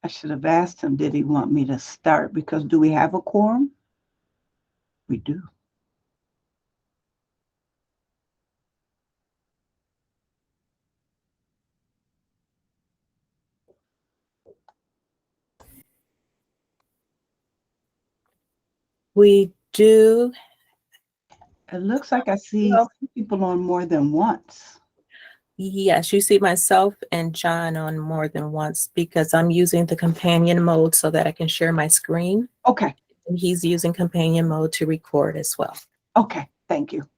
I should have asked him, did he want me to start? Because do we have a quorum? We do. We do. It looks like I see people on more than once. Yes, you see myself and John on more than once because I'm using the companion mode so that I can share my screen. Okay. And he's using companion mode to record as well. Okay, thank you.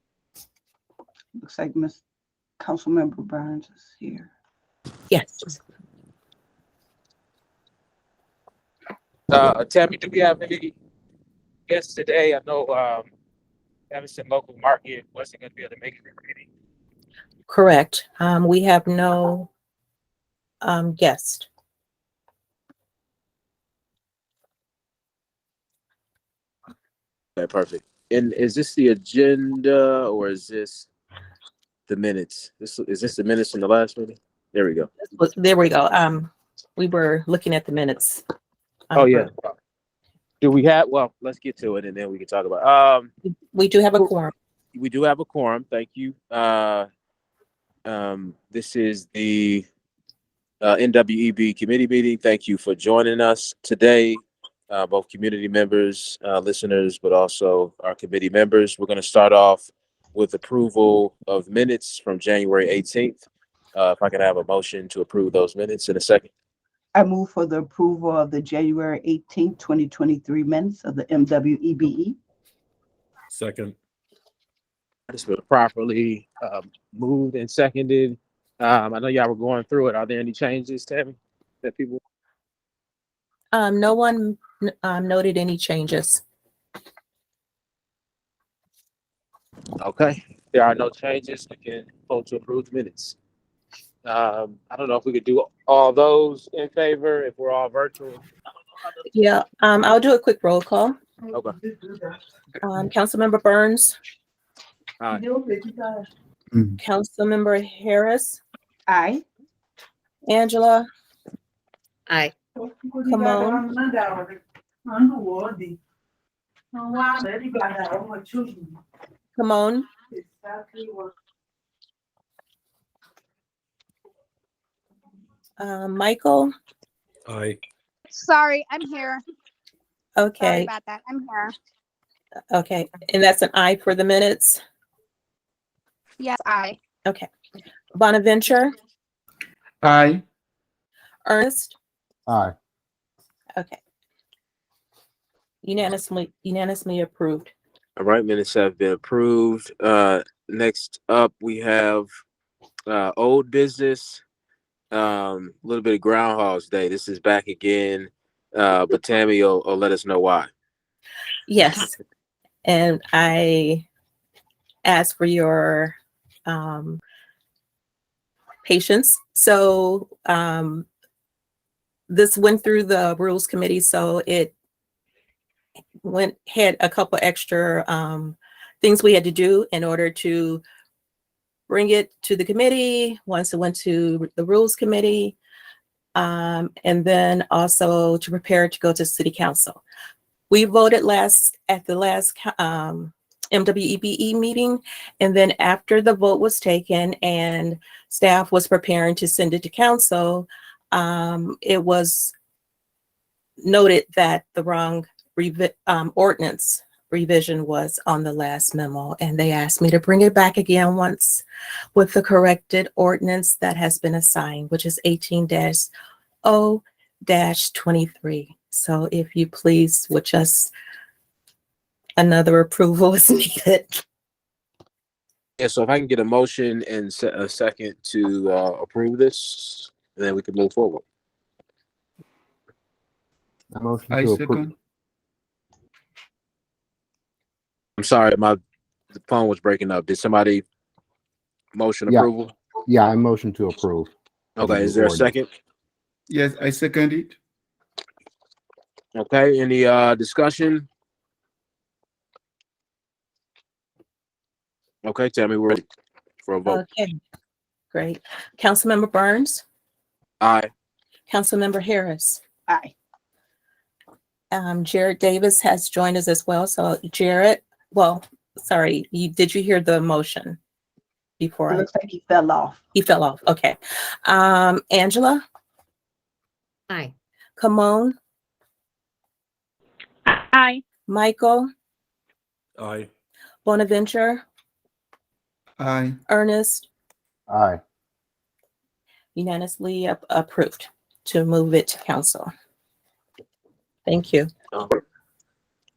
Looks like Miss Councilmember Burns is here. Yes. Tammy, do we have any guests today? I know Evanston local market wasn't going to be able to make it for meeting. Correct. We have no guest. Okay, perfect. And is this the agenda or is this the minutes? Is this the minutes from the last meeting? There we go. There we go. We were looking at the minutes. Oh yeah. Do we have? Well, let's get to it and then we can talk about. We do have a quorum. We do have a quorum. Thank you. This is the NWEB committee meeting. Thank you for joining us today, both community members, listeners, but also our committee members. We're going to start off with approval of minutes from January 18th. If I could have a motion to approve those minutes in a second. I move for the approval of the January 18th, 2023 minutes of the MWEBE. Second. It's been properly moved and seconded. I know y'all were going through it. Are there any changes, Tammy, that people? No one noted any changes. Okay, there are no changes. We can vote to approve the minutes. I don't know if we could do all those in favor if we're all virtual. Yeah, I'll do a quick roll call. Okay. Councilmember Burns. Aye. Councilmember Harris. Aye. Angela. Aye. Come on. Michael. Aye. Sorry, I'm here. Sorry Okay. about that. I'm here. Okay. And that's an aye for the minutes. Yes, aye. Okay. Bonaventure. Aye. Ernest. Aye. Okay. Unanimously approved. All right, minutes have been approved. Next up, we have old business. A little bit of Groundhog's Day. This is back again, but Tammy will let us know why. Yes. And I ask for your patience. So this went through the Rules Committee, so it had a couple extra things we had to do in order to bring it to the committee once it went to the Rules Committee, and then also to prepare to go to City Council. We voted at the last MWEBE meeting, and then after the vote was taken and staff was preparing to send it to council, it was noted that the wrong ordinance revision was on the last memo, and they asked me to bring it back again once with the corrected ordinance that has been assigned, which is 18-0-23. So if you please, with just another approval is needed. Yeah, so if I can get a motion and a second to approve this, and then we can move forward. A motion I to approve. second. I'm sorry, the phone was breaking up. Did somebody motion Yeah. approval? Yeah, I motion to approve. Okay, is there a second? Yes, I second it. Okay, any discussion? Okay, Tammy, we're ready for a vote. Okay, great. Councilmember Burns, Aye. Councilmember Harris, Aye. Jared Davis has joined us as well. So Jared, well, sorry, did you hear the motion before It looks like he fell off. he fell off? Okay. Angela, Aye. Camone, Aye. Michael, Aye. Bonaventure, Aye. Ernest, Aye. unanimously approved to move it to council. Thank you.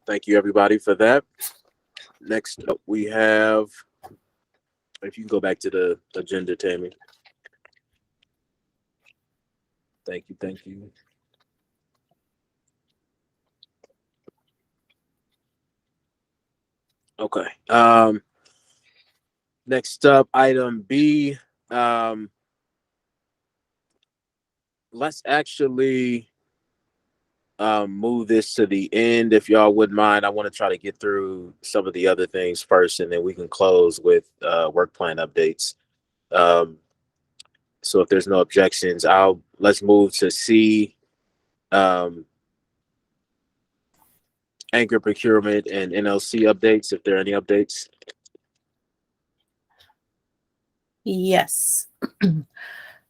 Thank you, everybody, for that. Next up, we have, if you can go back to the agenda, Tammy. Thank you, thank you. Okay. Next up, item B. Let's actually move this to the end, if y'all wouldn't mind. I want to try to get through some of the other things first, and then we can close with work plan updates. So if there's no objections, let's move to C. Anchor procurement and NLC updates, if there are any updates. Yes.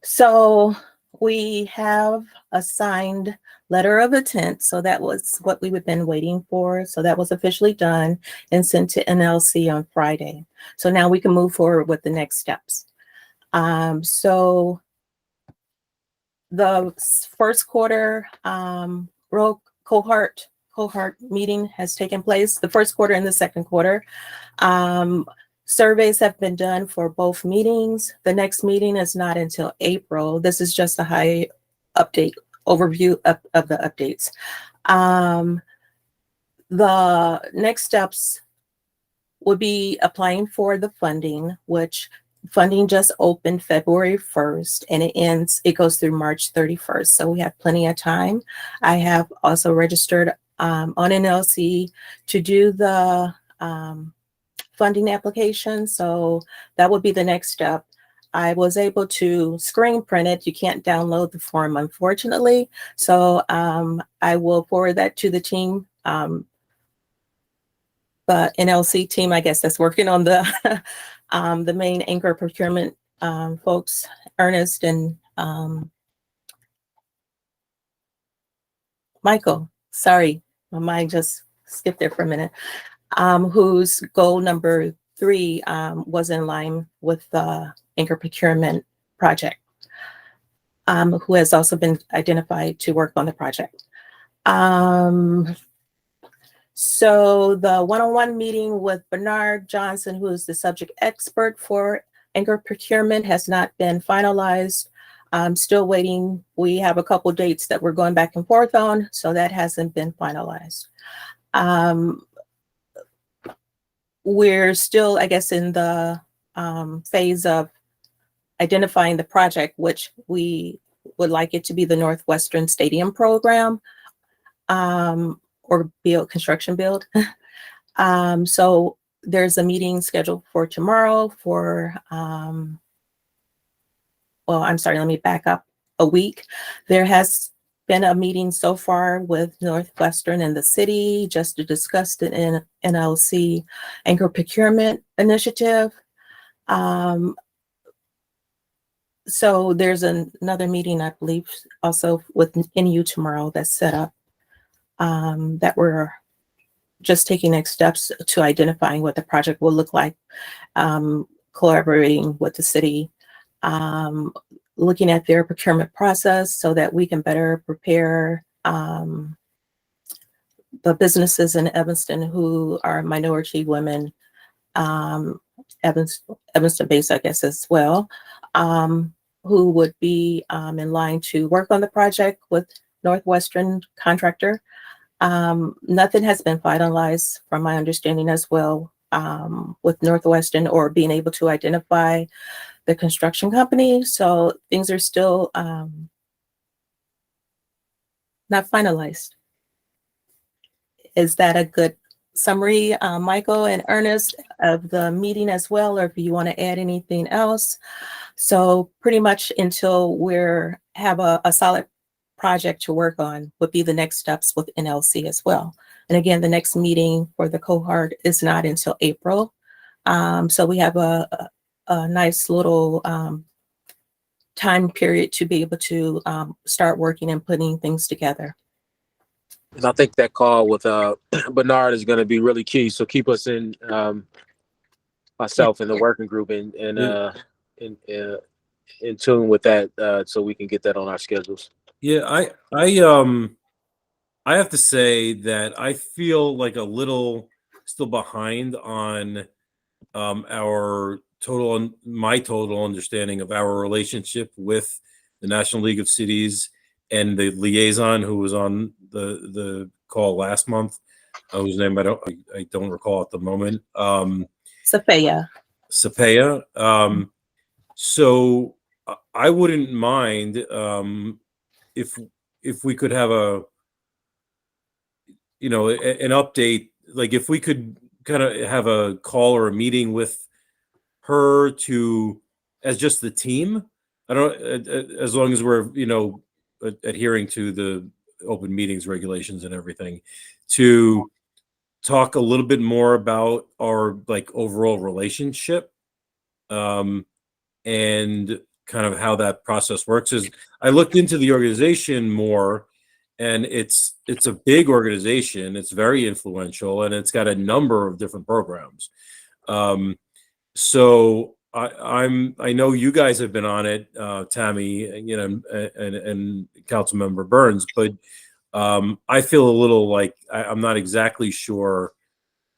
So we have a signed letter of intent. So that was what we've been waiting for. So that was officially done and sent to NLC on Friday. So now we can move forward with the next steps. So the first quarter cohort meeting has taken place, the first quarter and the second quarter. Surveys have been done for both meetings. The next meeting is not until April. This is just a high update overview of the updates. The next steps would be applying for the funding, which funding just opened February 1st and it goes through March 31st. So we have plenty of time. I have also registered on NLC to do the funding application. So that would be the next step. I was able to screen print it. You can't download the form, unfortunately. So I will forward that to the team. The NLC team, I guess, that's working on the the main anchor procurement folks, Ernest and Michael. Sorry, my mind just skipped there for a minute. Whose goal number 3 was in line with the anchor procurement project, who has also been identified to work on the project. So the one-on-one meeting with Bernard Johnson, who is the subject expert for anchor procurement, has not been finalized. I'm still waiting. We have a couple dates that we're going back and forth on, so that hasn't been finalized. We're still, I guess, in the phase of identifying the project, which we would like it to be the Northwestern Stadium program, or construction build. So there's a meeting scheduled for tomorrow for, well, I'm sorry, let me back up a week. There has been a meeting so far with Northwestern and the city just to discuss the NLC anchor procurement initiative. So there's another meeting, I believe, also with NU tomorrow that's set up, that we're just taking next steps to identifying what the project will look like, collaborating with the city, looking at their procurement process so that we can better prepare the businesses in Evanston who are minority women, Evanston-based, I guess, as well, who would be in line to work on the project with Northwestern contractor. Nothing has been finalized from my understanding as well with Northwestern or being able to identify the construction company. So things are still not finalized. Is that a good summary, Michael and Ernest, of the meeting as well, or if you want to add anything else? So pretty much until we have a solid project to work on would be the next steps with NLC as well. And again, the next meeting for the cohort is not until April. So we have a nice little time period to be able to start working and putting things together. And I think that call with Bernard is going to be really key. So keep us in, myself in the working group and in tune with that, so we can get that on our schedules. Yeah, I have to say that I feel like a little still behind on my total understanding of our relationship with the National League of Cities and the liaison who was on the call last month, whose name I don't recall at the moment. Sophia. So I wouldn't mind if we could have an update, like if we could kind of have a call or a meeting with her as just the team. I don't, as long as we're, adhering to the open meetings regulations and everything, to talk a little bit more about our like overall relationship, and kind of how that process works. Is I looked into the organization more, and it's a big organization. It's very influential, and it's got a number of different programs. So I know you guys have been on it, Tammy, and Councilmember Burns, but I feel a little like I'm not exactly sure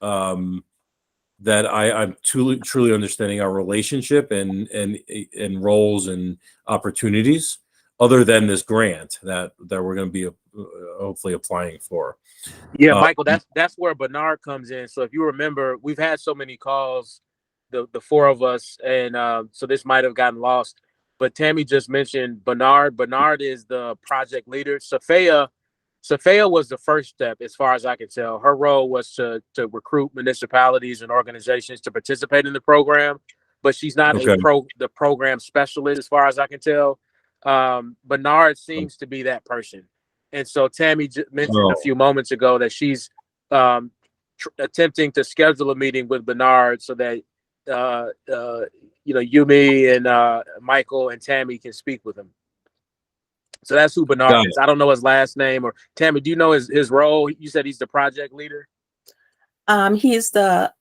that I'm truly understanding our relationship and roles and opportunities, other than this grant that we're going to be hopefully applying for. Yeah, Michael, that's where Bernard comes in. So if you remember, we've had so many calls, the four of us, and so this might have gotten lost. But Tammy just mentioned Bernard. Bernard is the project leader. Sophia was the first step, as far as I can tell. Her role was to recruit municipalities and organizations to participate in the program, but she's not the program specialist, as far as I can tell. Bernard seems to be that person. And so Tammy mentioned a few moments ago that she's attempting to schedule a meeting with Bernard so that Yumi and Michael and Tammy can speak with him. So that's who Bernard is. I don't know his last name. Or Tammy, do you know his role? You said he's the project leader. He's the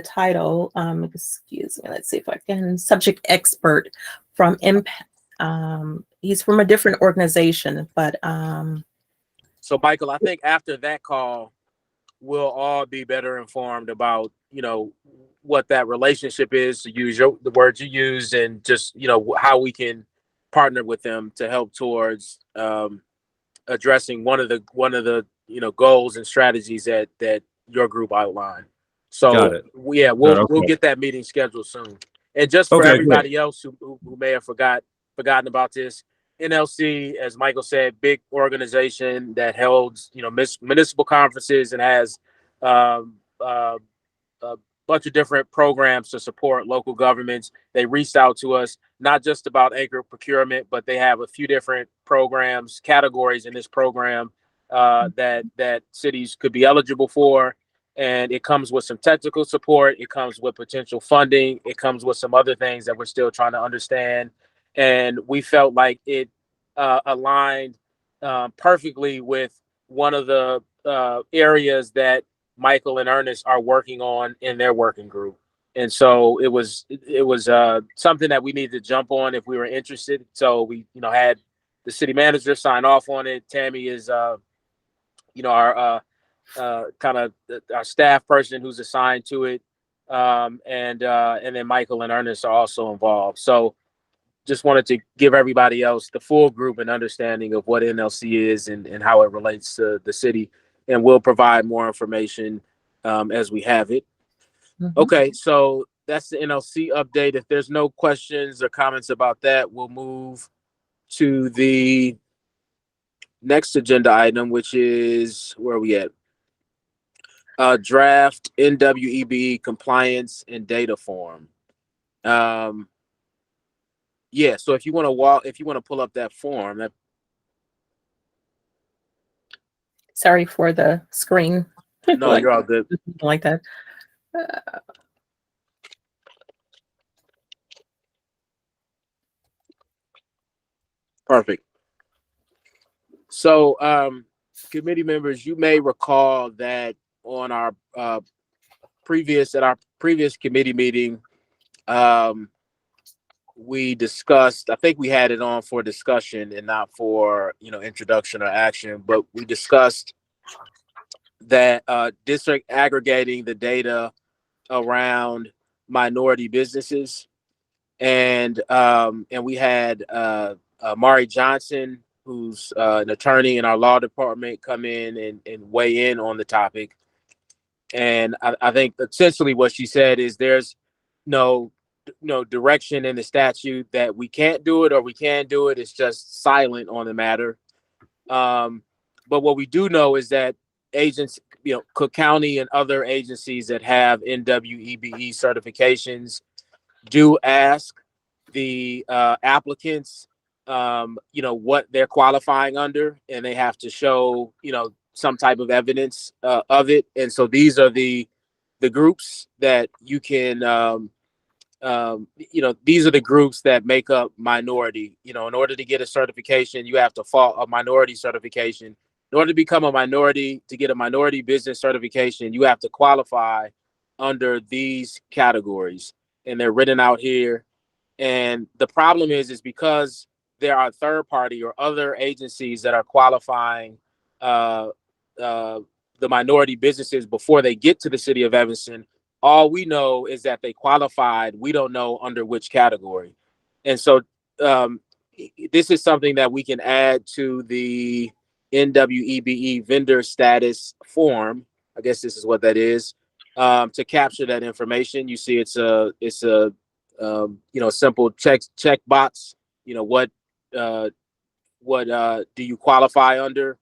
title. Excuse me. Let's see if I can. Subject expert from Impact. He's from a different organization, but So Michael, I think after that call, we'll all be better informed about what that relationship is, to use the words you used, and just how we can partner with them to help towards addressing one of the goals and strategies that your group outlined. So we'll get that meeting scheduled soon. And just for everybody else who may have forgotten about this, NLC, as Michael said, big organization that holds municipal conferences and has a bunch of different programs to support local governments. They reached out to us not just about acre procurement, but they have a few different programs, categories in this program that cities could be eligible for. And it comes with some technical support. It comes with potential funding. It comes with some other things that we're still trying to understand. And we felt like it aligned perfectly with one of the areas that Michael and Ernest are working on in their working group. And so it was something that we needed to jump on if we were interested. So we had the city manager sign off on it. Tammy is our kind of our staff person who's assigned to it, and then Michael and Ernest are also involved. So just wanted to give everybody else, the full group, an understanding of what NLC is and how it relates to the city, and we'll provide more information as we have it. Mm-hmm. Okay, so that's the NLC update. If there's no questions or comments about that, we'll move to the next agenda item, which is, where are we at? Draft NWEBE compliance and data form. Yeah, so if you want to pull up that form, that Sorry for the screen. no, like, you're all good. like that. Uh, Perfect. So, committee members, you may recall that on our previous committee meeting, we discussed. I think we had it on for discussion and not for introduction or action, but we discussed that district aggregating the data around minority businesses, and we had Mari Johnson, who's an attorney in our law department, come in and weigh in on the topic. And I think essentially what she said is there's no direction in the statute that we can't do it or we can do it. It's just silent on the matter. But what we do know is that agents, Cook County and other agencies that have NWEBE certifications do ask the applicants, what they're qualifying under, and they have to show, some type of evidence of it. And so these are the groups that you can, these are the groups that make up minority. In order to get a certification, you have to fall a minority certification. In order to become a minority, to get a minority business certification, you have to qualify under these categories, and they're written out here. And the problem is because there are third party or other agencies that are qualifying the minority businesses before they get to the city of Evanston. All we know is that they qualified. We don't know under which category. And so this is something that we can add to the NWEBE vendor status form. I guess this is what that is, to capture that information. You see, it's a simple check box. What do you qualify under?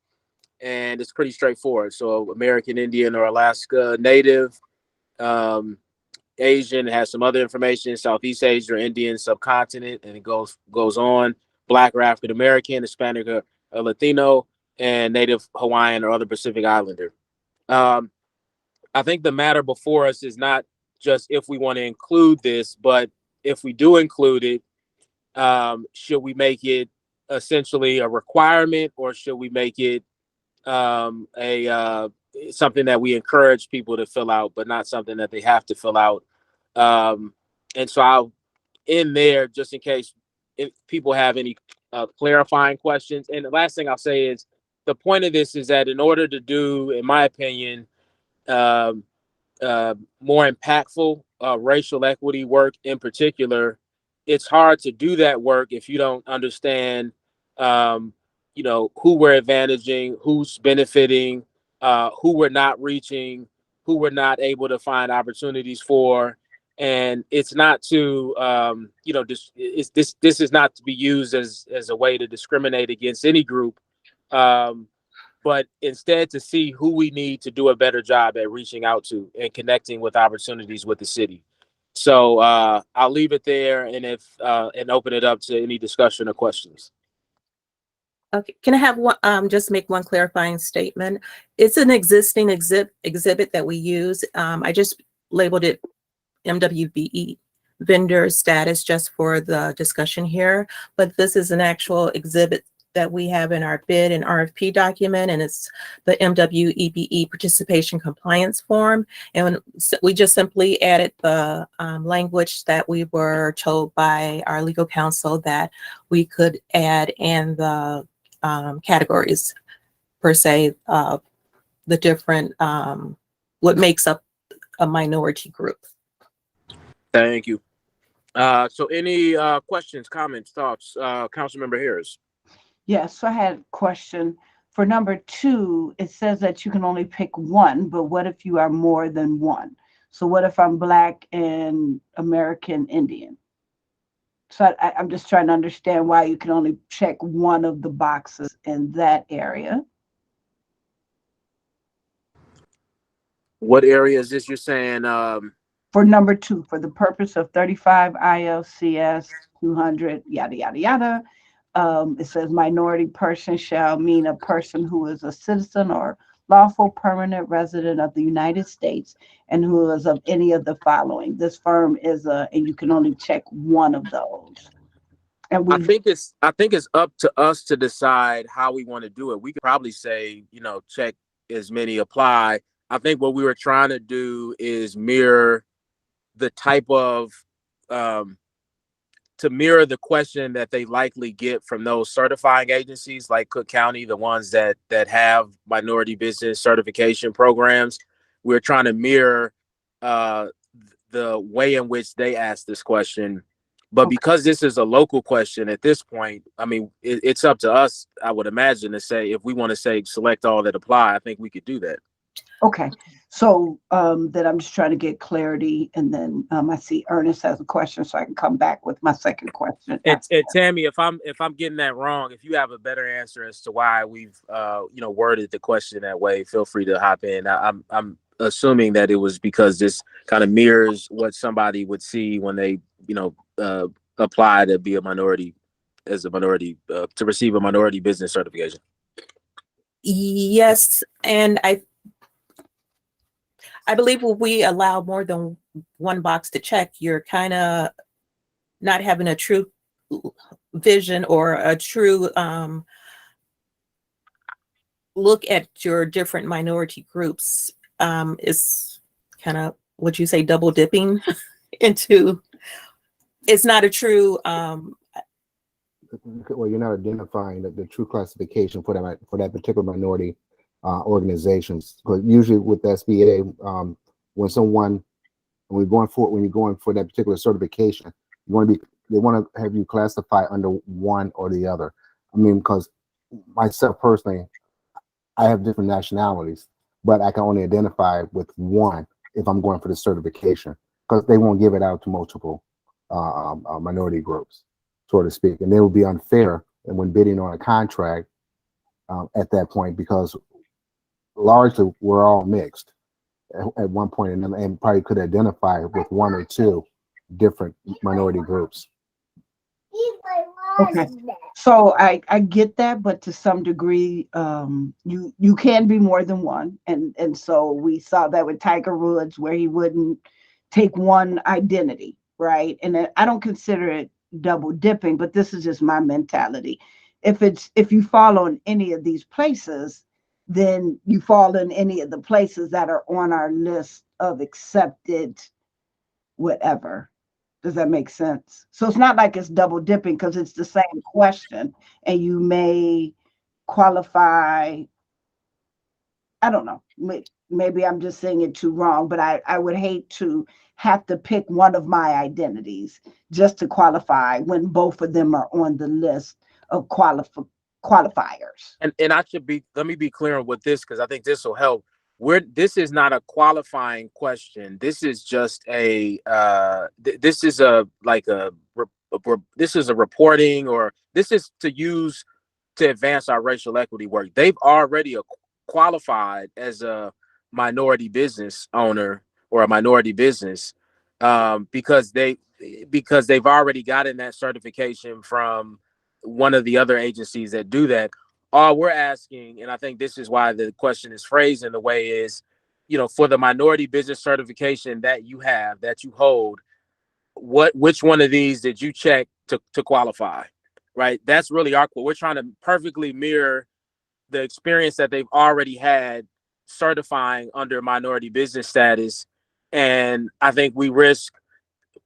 And it's pretty straightforward. So American Indian or Alaska Native, Asian, it has some other information, Southeast Asia or Indian subcontinent, and it goes on. Black or African American, Hispanic or Latino, and Native Hawaiian or other Pacific Islander. I think the matter before us is not just if we want to include this, but if we do include it, should we make it essentially a requirement, or should we make it something that we encourage people to fill out, but not something that they have to fill out? And so I'll end there just in case if people have any clarifying questions. And the last thing I'll say is the point of this is that in order to do, in my opinion, more impactful racial equity work in particular, it's hard to do that work if you don't understand who we're advantaging, who's benefiting, who we're not reaching, who we're not able to find opportunities for. And it's not to this is not to be used as a way to discriminate against any group, but instead to see who we need to do a better job at reaching out to and connecting with opportunities with the city. So I'll leave it there, and and open it up to any discussion or questions. Okay, can I have one, just make one clarifying statement? It's an existing exhibit that we use. I just labeled it MWBE vendor status just for the discussion here, but this is an actual exhibit that we have in our bid and RFP document, and it's the MWEBE participation compliance form. And we just simply added the language that we were told by our legal counsel that we could add in the categories per se of the different, what makes up a minority group. Thank you. So any questions, comments, thoughts? Councilmember Harris. Yes, so I had a question. For number 2, it says that you can only pick one, but what if you are more than one? So what if I'm Black and American Indian? So I'm just trying to understand why you can only check one of the boxes in that area. What area is this you're saying? For number 2, for the purpose of 35 ILCS 200, yada, yada, yada, it says minority person shall mean a person who is a citizen or lawful permanent resident of the United States and who is of any of the following. This firm is and you can only check one of those. And I think it's up to us to decide how we want to do it. We could probably say, check as many apply. I think what we were trying to do is mirror the type of to mirror the question that they likely get from those certifying agencies like Cook County, the ones that have minority business certification programs. We're trying to mirror the way in which they ask this question. But because this is a local question at this point, I mean, it's up to us, I would imagine, to say, if we want to say select all that apply, I think we could do that. Okay, so then I'm just trying to get clarity, and then I see Ernest has a question, so I can come back with my second question. And Tammy, if I'm getting that wrong, if you have a better answer as to why we've worded the question that way, feel free to hop in. I'm assuming that it was because this kind of mirrors what somebody would see when they apply to be a minority, to receive a minority business certification. Yes, and I believe when we allow more than one box to check, you're kind of not having a true vision or a true look at your different minority groups. Is kind of what you say, double dipping into. It's not a true. Well, you're not identifying the true classification for that particular minority organizations. Because usually with SBA, when you're going for that particular certification, they want to have you classify under one or the other. I mean, because myself personally, I have different nationalities, but I can only identify with one if I'm going for the certification, because they won't give it out to multiple minority groups, so to speak, and they will be unfair. And when bidding on a contract at that point, because largely we're all mixed at one point, and probably could identify with one or two different minority groups. Okay, so I get that, but to some degree, you can be more than one, and so we saw that with Tiger Woods, where he wouldn't take one identity, right? And I don't consider it double dipping, but this is just my mentality. If you fall in any of these places, then you fall in any of the places that are on our list of accepted whatever. Does that make sense? So it's not like it's double dipping, because it's the same question and you may qualify. I don't know. Maybe I'm just saying it too wrong, but I would hate to have to pick one of my identities just to qualify when both of them are on the list of qualifiers. And let me be clear on what this, because I think this will help. This is not a qualifying question. This is just this is a reporting, or this is to use to advance our racial equity work. They've already qualified as a minority business owner or a minority business because they've already gotten that certification from one of the other agencies that do that. All we're asking, and I think this is why the question is phrased in the way is, for the minority business certification that you hold, which one of these did you check to qualify, right? That's really we're trying to perfectly mirror the experience that they've already had certifying under minority business status. And I think we risk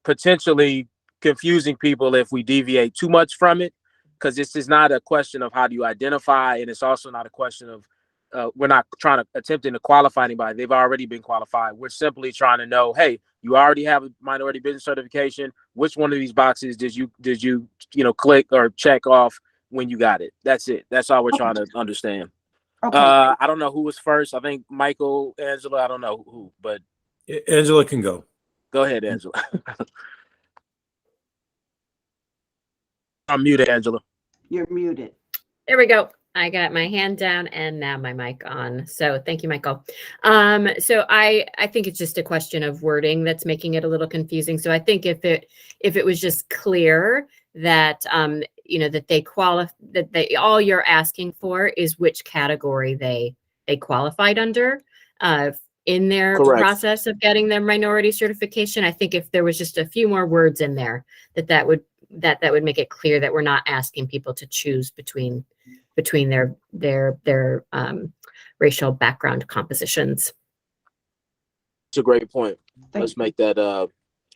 potentially confusing people if we deviate too much from it, because this is not a question of how do you identify, and it's also not a question of we're not attempting to qualify anybody. They've already been qualified. We're simply trying to know, hey, you already have a minority business certification. Which one of these boxes did you click or check off when you got it? That's it. That's all we're trying to understand. Okay. I don't know who was first. I think Michael, Angela. I don't know who, but Angela can go. Go ahead, Angela. I'm muted, Angela. You're muted. There we go. I got my hand down and now my mic on. So thank you, Michael. So I think it's just a question of wording that's making it a little confusing. So I think if it was just clear that that they qualify, that they all you're asking for is which category they qualified under in their Correct. process of getting their minority certification. I think if there was just a few more words in there, that would make it clear that we're not asking people to choose between their racial background compositions. It's a great point. Let's make that.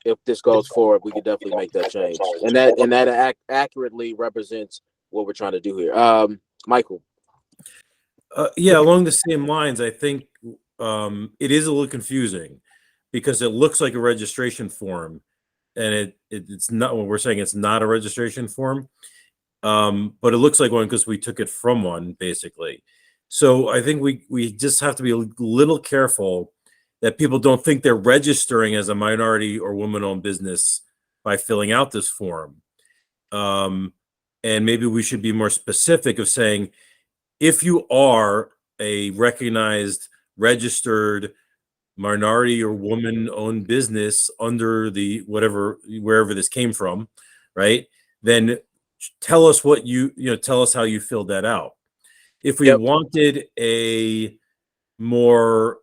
If this goes forward, we could definitely make that change, and that accurately represents what we're trying to do here. Michael. Yeah, along the same lines, I think it is a little confusing because it looks like a registration form, and it's not. What we're saying, it's not a registration form, but it looks like one because we took it from one, basically. So I think we just have to be a little careful that people don't think they're registering as a minority or woman-owned business by filling out this form. And maybe we should be more specific of saying, if you are a recognized, registered minority or woman-owned business under the wherever this came from, right? Then tell us what tell us how you filled that out. If we wanted a more,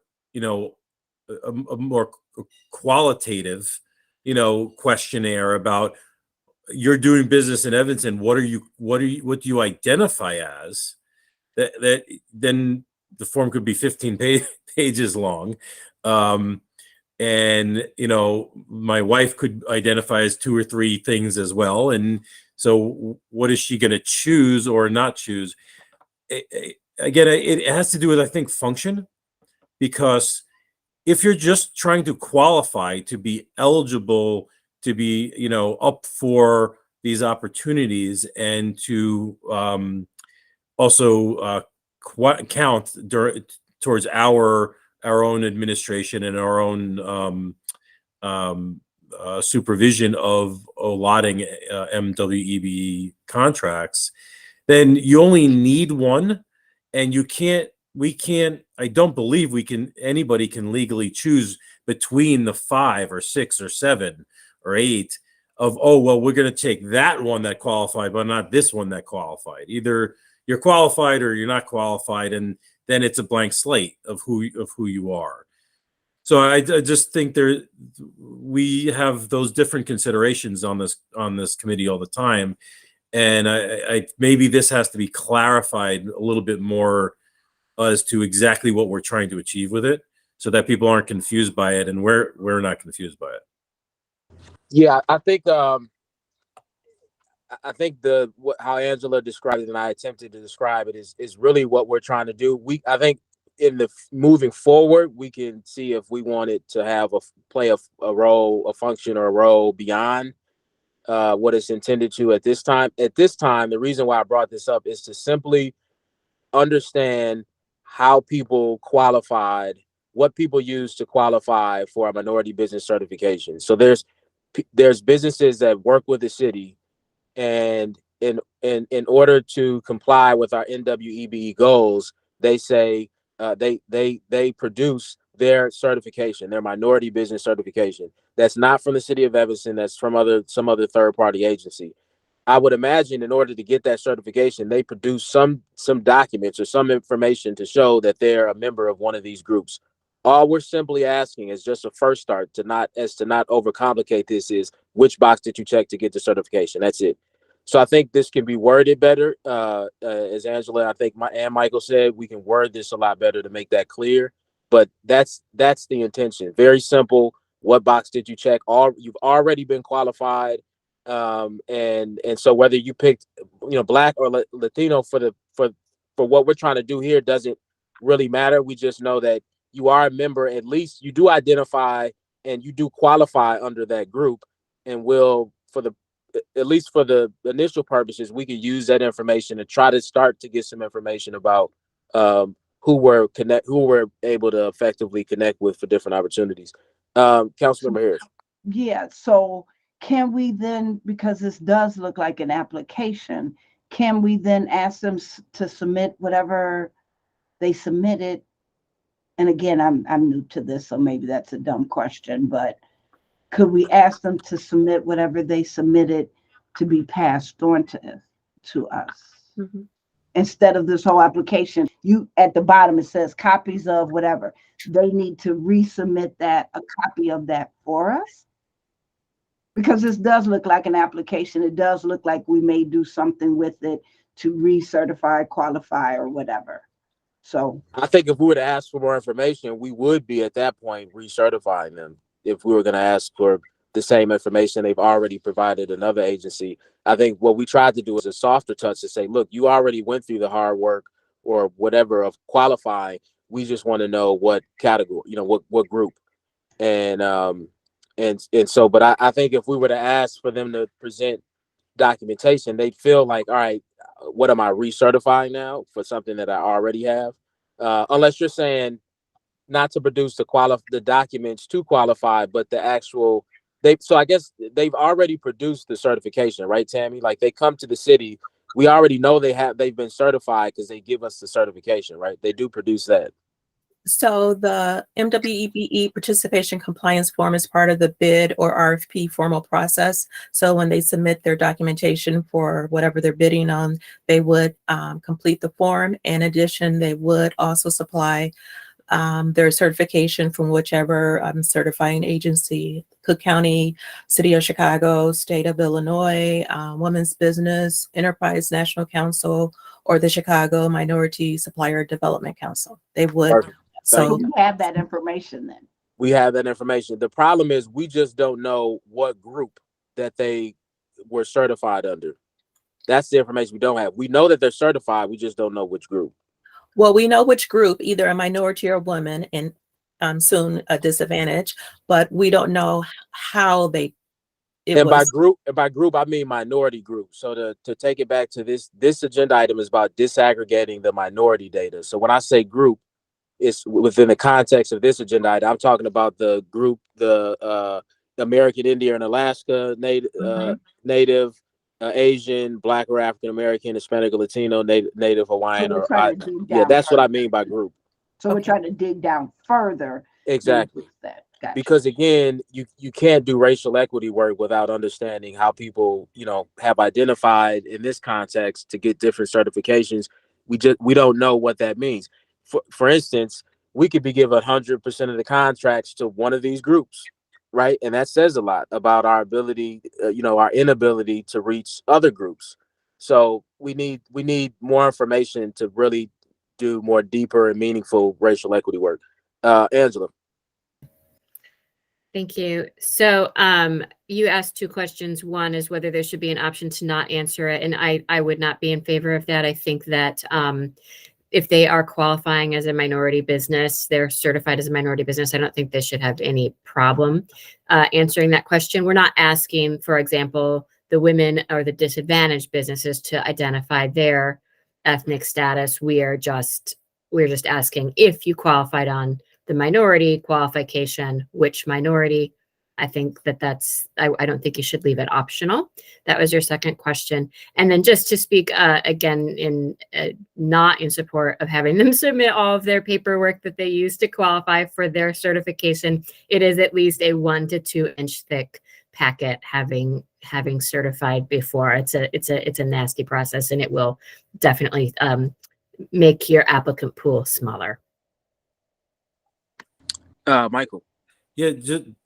a more qualitative, questionnaire about you're doing business in Evanston, what do you identify as? That then the form could be 15 pages long. And my wife could identify as 2 or 3 things as well. And so what is she going to choose or not choose? Again, it has to do with, I think, function, because if you're just trying to qualify to be eligible to be, up for these opportunities and to also count towards our own administration and our own supervision of allotting MWEBE contracts, then you only need one, and I don't believe anybody can legally choose between the 5 or 6 or 7 or 8 of, oh, well, we're going to take that one that qualified, but not this one that qualified. Either you're qualified or you're not qualified, and then it's a blank slate of who you are. So I just think we have those different considerations on this committee all the time, and I maybe this has to be clarified a little bit more as to exactly what we're trying to achieve with it, so that people aren't confused by it, and we're not confused by it. Yeah, I think how Angela described it and I attempted to describe it is really what we're trying to do. I think in the moving forward, we can see if we wanted to have play a role, a function or a role beyond what it's intended to at this time. At this time, the reason why I brought this up is to simply understand how people qualified, what people use to qualify for a minority business certification. So there's businesses that work with the city, and in order to comply with our NWEBE goals, they say they produce their certification, their minority business certification. That's not from the city of Evanston. That's from some other third-party agency. I would imagine in order to get that certification, they produce some documents or some information to show that they're a member of one of these groups. All we're simply asking is just a first start to not overcomplicate this, is which box did you check to get the certification? That's it. So I think this can be worded better. As Angela, I think and Michael said, we can word this a lot better to make that clear. But that's the intention. Very simple. What box did you check? You've already been qualified. And so whether you picked, Black or Latino for what we're trying to do here doesn't really matter. We just know that you are a member. At least you do identify and you do qualify under that group, and at least for the initial purposes, we can use that information to try to start to get some information about who we're able to effectively connect with for different opportunities. Councilmember Harris. Yeah, so can we then, because this does look like an application, can we then ask them to submit whatever they submitted? And again, I'm new to this, so maybe that's a dumb question, but could we ask them to submit whatever they submitted to be passed on to us? Mm-hmm. Instead of this whole application, you at the bottom, it says copies of whatever. They need to resubmit a copy of that for us. Because this does look like an application. It does look like we may do something with it to recertify, qualify, or whatever. So I think if we were to ask for more information, we would be at that point recertifying them. If we were going to ask for the same information they've already provided another agency, I think what we tried to do is a softer touch to say, look, you already went through the hard work or whatever of qualifying. We just want to know what category, what group. And so, but I think if we were to ask for them to present documentation, they'd feel like, all right, what am I recertifying now for something that I already have? Unless you're saying not to produce the documents to qualify, but the actual so I guess they've already produced the certification, right, Tammy? Like they come to the city, we already know they've been certified because they give us the certification, right? They do produce that. So the MWEBE participation compliance form is part of the bid or RFP formal process. So when they submit their documentation for whatever they're bidding on, they would complete the form. In addition, they would also supply their certification from whichever certifying agency, Cook County, City of Chicago, State of Illinois, Women's Business, Enterprise National Council, or the Chicago Minority Supplier Development Council. They would. Perfect. So you have that information then. We have that information. The problem is we just don't know what group that they were certified under. That's the information we don't have. We know that they're certified. We just don't know which group. Well, we know which group, either a minority or woman, and soon a disadvantage, but we don't know how they. By group, I mean minority group. So to take it back to this agenda item is about disaggregating the minority data. So when I say group, it's within the context of this agenda item. I'm talking about the group, the American Indian and Alaska, Native, Asian, Black or African American, Hispanic or Latino, Native Hawaiian, that's what I mean by group. So we're trying to dig down further. Exactly. Gotcha. Because again, you can't do racial equity work without understanding how people, have identified in this context to get different certifications. We don't know what that means. For instance, we could be given 100% of the contracts to one of these groups, right? And that says a lot about our ability, our inability to reach other groups. So we need more information to really do more deeper and meaningful racial equity work. Angela. Thank you. So you asked two questions. One is whether there should be an option to not answer it. And I would not be in favor of that. I think that if they are qualifying as a minority business, they're certified as a minority business, I don't think they should have any problem answering that question. We're not asking, for example, the women or the disadvantaged businesses to identify their ethnic status. We're just asking if you qualified on the minority qualification, which minority. I think I don't think you should leave it optional. That was your second question. And then just to speak again, not in support of having them submit all of their paperwork that they use to qualify for their certification, it is at least a 1 to 2 inch thick packet having certified before. It's a nasty process, and it will definitely make your applicant pool smaller. Michael. Yeah,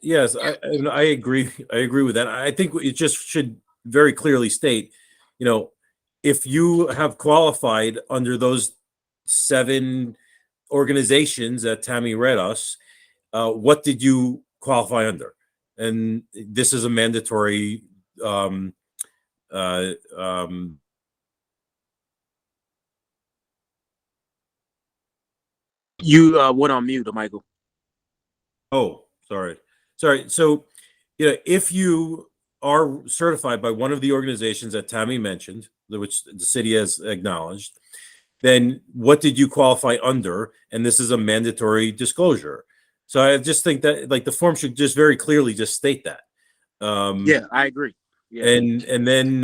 yes, I agree. I agree with that. I think it just should very clearly state, if you have qualified under those 7 organizations that Tammy read us, what did you qualify under? And this is a mandatory. You went on mute, Michael. Oh, sorry. So, if you are certified by one of the organizations that Tammy mentioned, which the city has acknowledged, then what did you qualify under? And this is a mandatory disclosure. So I just think that the form should just very clearly just state that. Yeah, I agree. Yeah. And then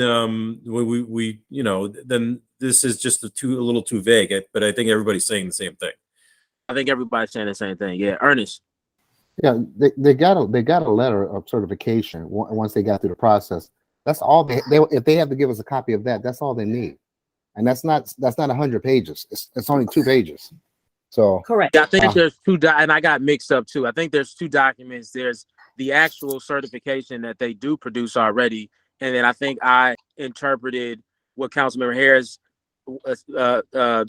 we you know, then this is just a little too vague, but I think everybody's saying the same thing. I think everybody's saying the same thing. Yeah, Ernest. Yeah, they got a letter of certification once they got through the process. That's all they if they have to give us a copy of that, that's all they need, and that's not 100 pages. It's only 2 pages. So Correct. Yeah, I think there's two, and I got mixed up too. I think there's 2 documents. There's the actual certification that they do produce already, and then I think I interpreted what Councilmember Harris uh, uh,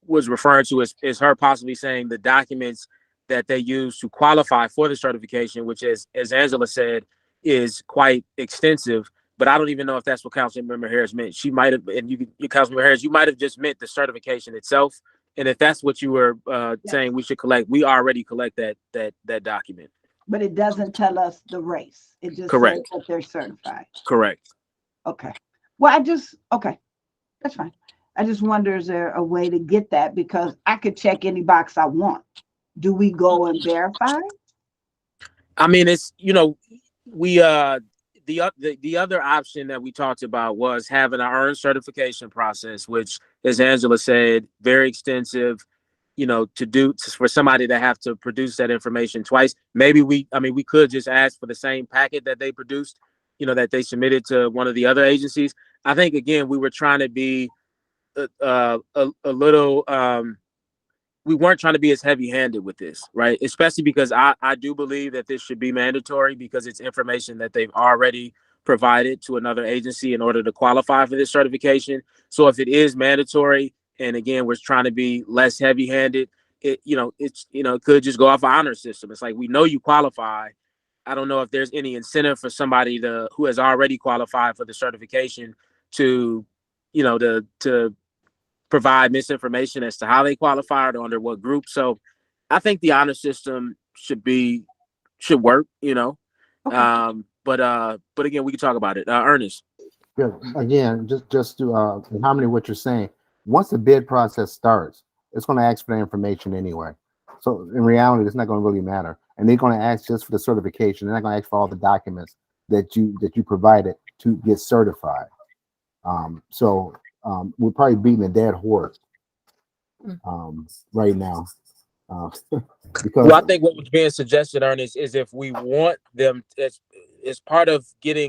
was referring to as her possibly saying the documents that they use to qualify for the certification, which is, as Angela said, is quite extensive. But I don't even know if that's what Councilmember Harris meant. She might have, and you Councilmember Harris, you might have just meant the certification itself. And if that's what you were saying we should collect, we already collect that document. But it doesn't tell us the race. It just Correct. says that they're certified. Correct. Okay. Well, okay, that's fine. I just wonder, is there a way to get that? Because I could check any box I want. Do we go and verify? I mean, it's, we the other option that we talked about was having our own certification process, which, as Angela said, very extensive. To do for somebody to have to produce that information twice. Maybe we could just ask for the same packet that they produced, that they submitted to one of the other agencies. I think again we were trying to be a little. We weren't trying to be as heavy-handed with this, right? Especially because I do believe that this should be mandatory because it's information that they've already provided to another agency in order to qualify for this certification. So if it is mandatory, and again, we're trying to be less heavy-handed, it could just go off an honor system. It's like, we know you qualify. I don't know if there's any incentive for somebody who has already qualified for the certification to provide misinformation as to how they qualified or under what group. So I think the honor system should work, Okay. but again, we can talk about it. Ernest. yeah, again, just to harmony what you're saying. Once the bid process starts, it's going to ask for the information anyway. So in reality, it's not going to really matter. And they're going to ask just for the certification. They're not going to ask for all the documents that you provided to get certified. So we're probably beating a dead horse right now. Because Well, I think what was being suggested, Ernest, is if we want them as part of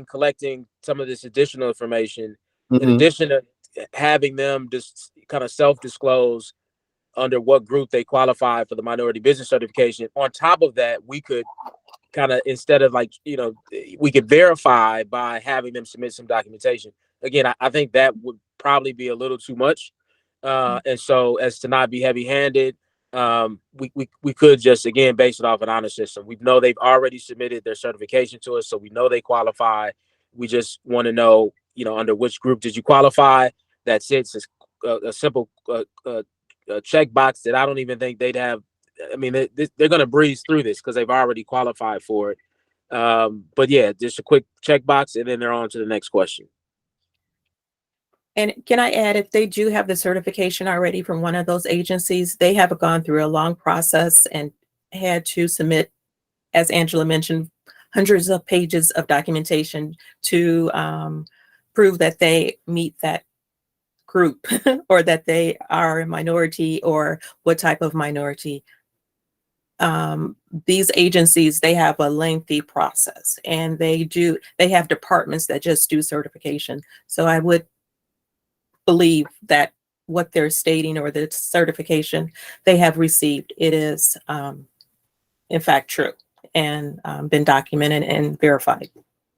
collecting some of this additional information, in addition to having them just kind of self-disclose under what group they qualify for the minority business certification. On top of that, we could kind of, instead of we could verify by having them submit some documentation. Again, I think that would probably be a little too much. And so, as to not be heavy-handed, we could just, again, base it off an honor system. We know they've already submitted their certification to us, so we know they qualify. We just want to know, under which group did you qualify? That's it. It's a simple checkbox that I don't even think they'd have. I mean, they're going to breeze through this because they've already qualified for it. But yeah, just a quick checkbox, and then they're on to the next question. And can I add, if they do have the certification already from one of those agencies, they have gone through a long process and had to submit, as Angela mentioned, hundreds of pages of documentation to prove that they meet that group or that they are a minority or what type of minority. These agencies, they have a lengthy process, and they have departments that just do certification. So I would believe that what they're stating, or the certification they have received, it is in fact true and been documented and verified.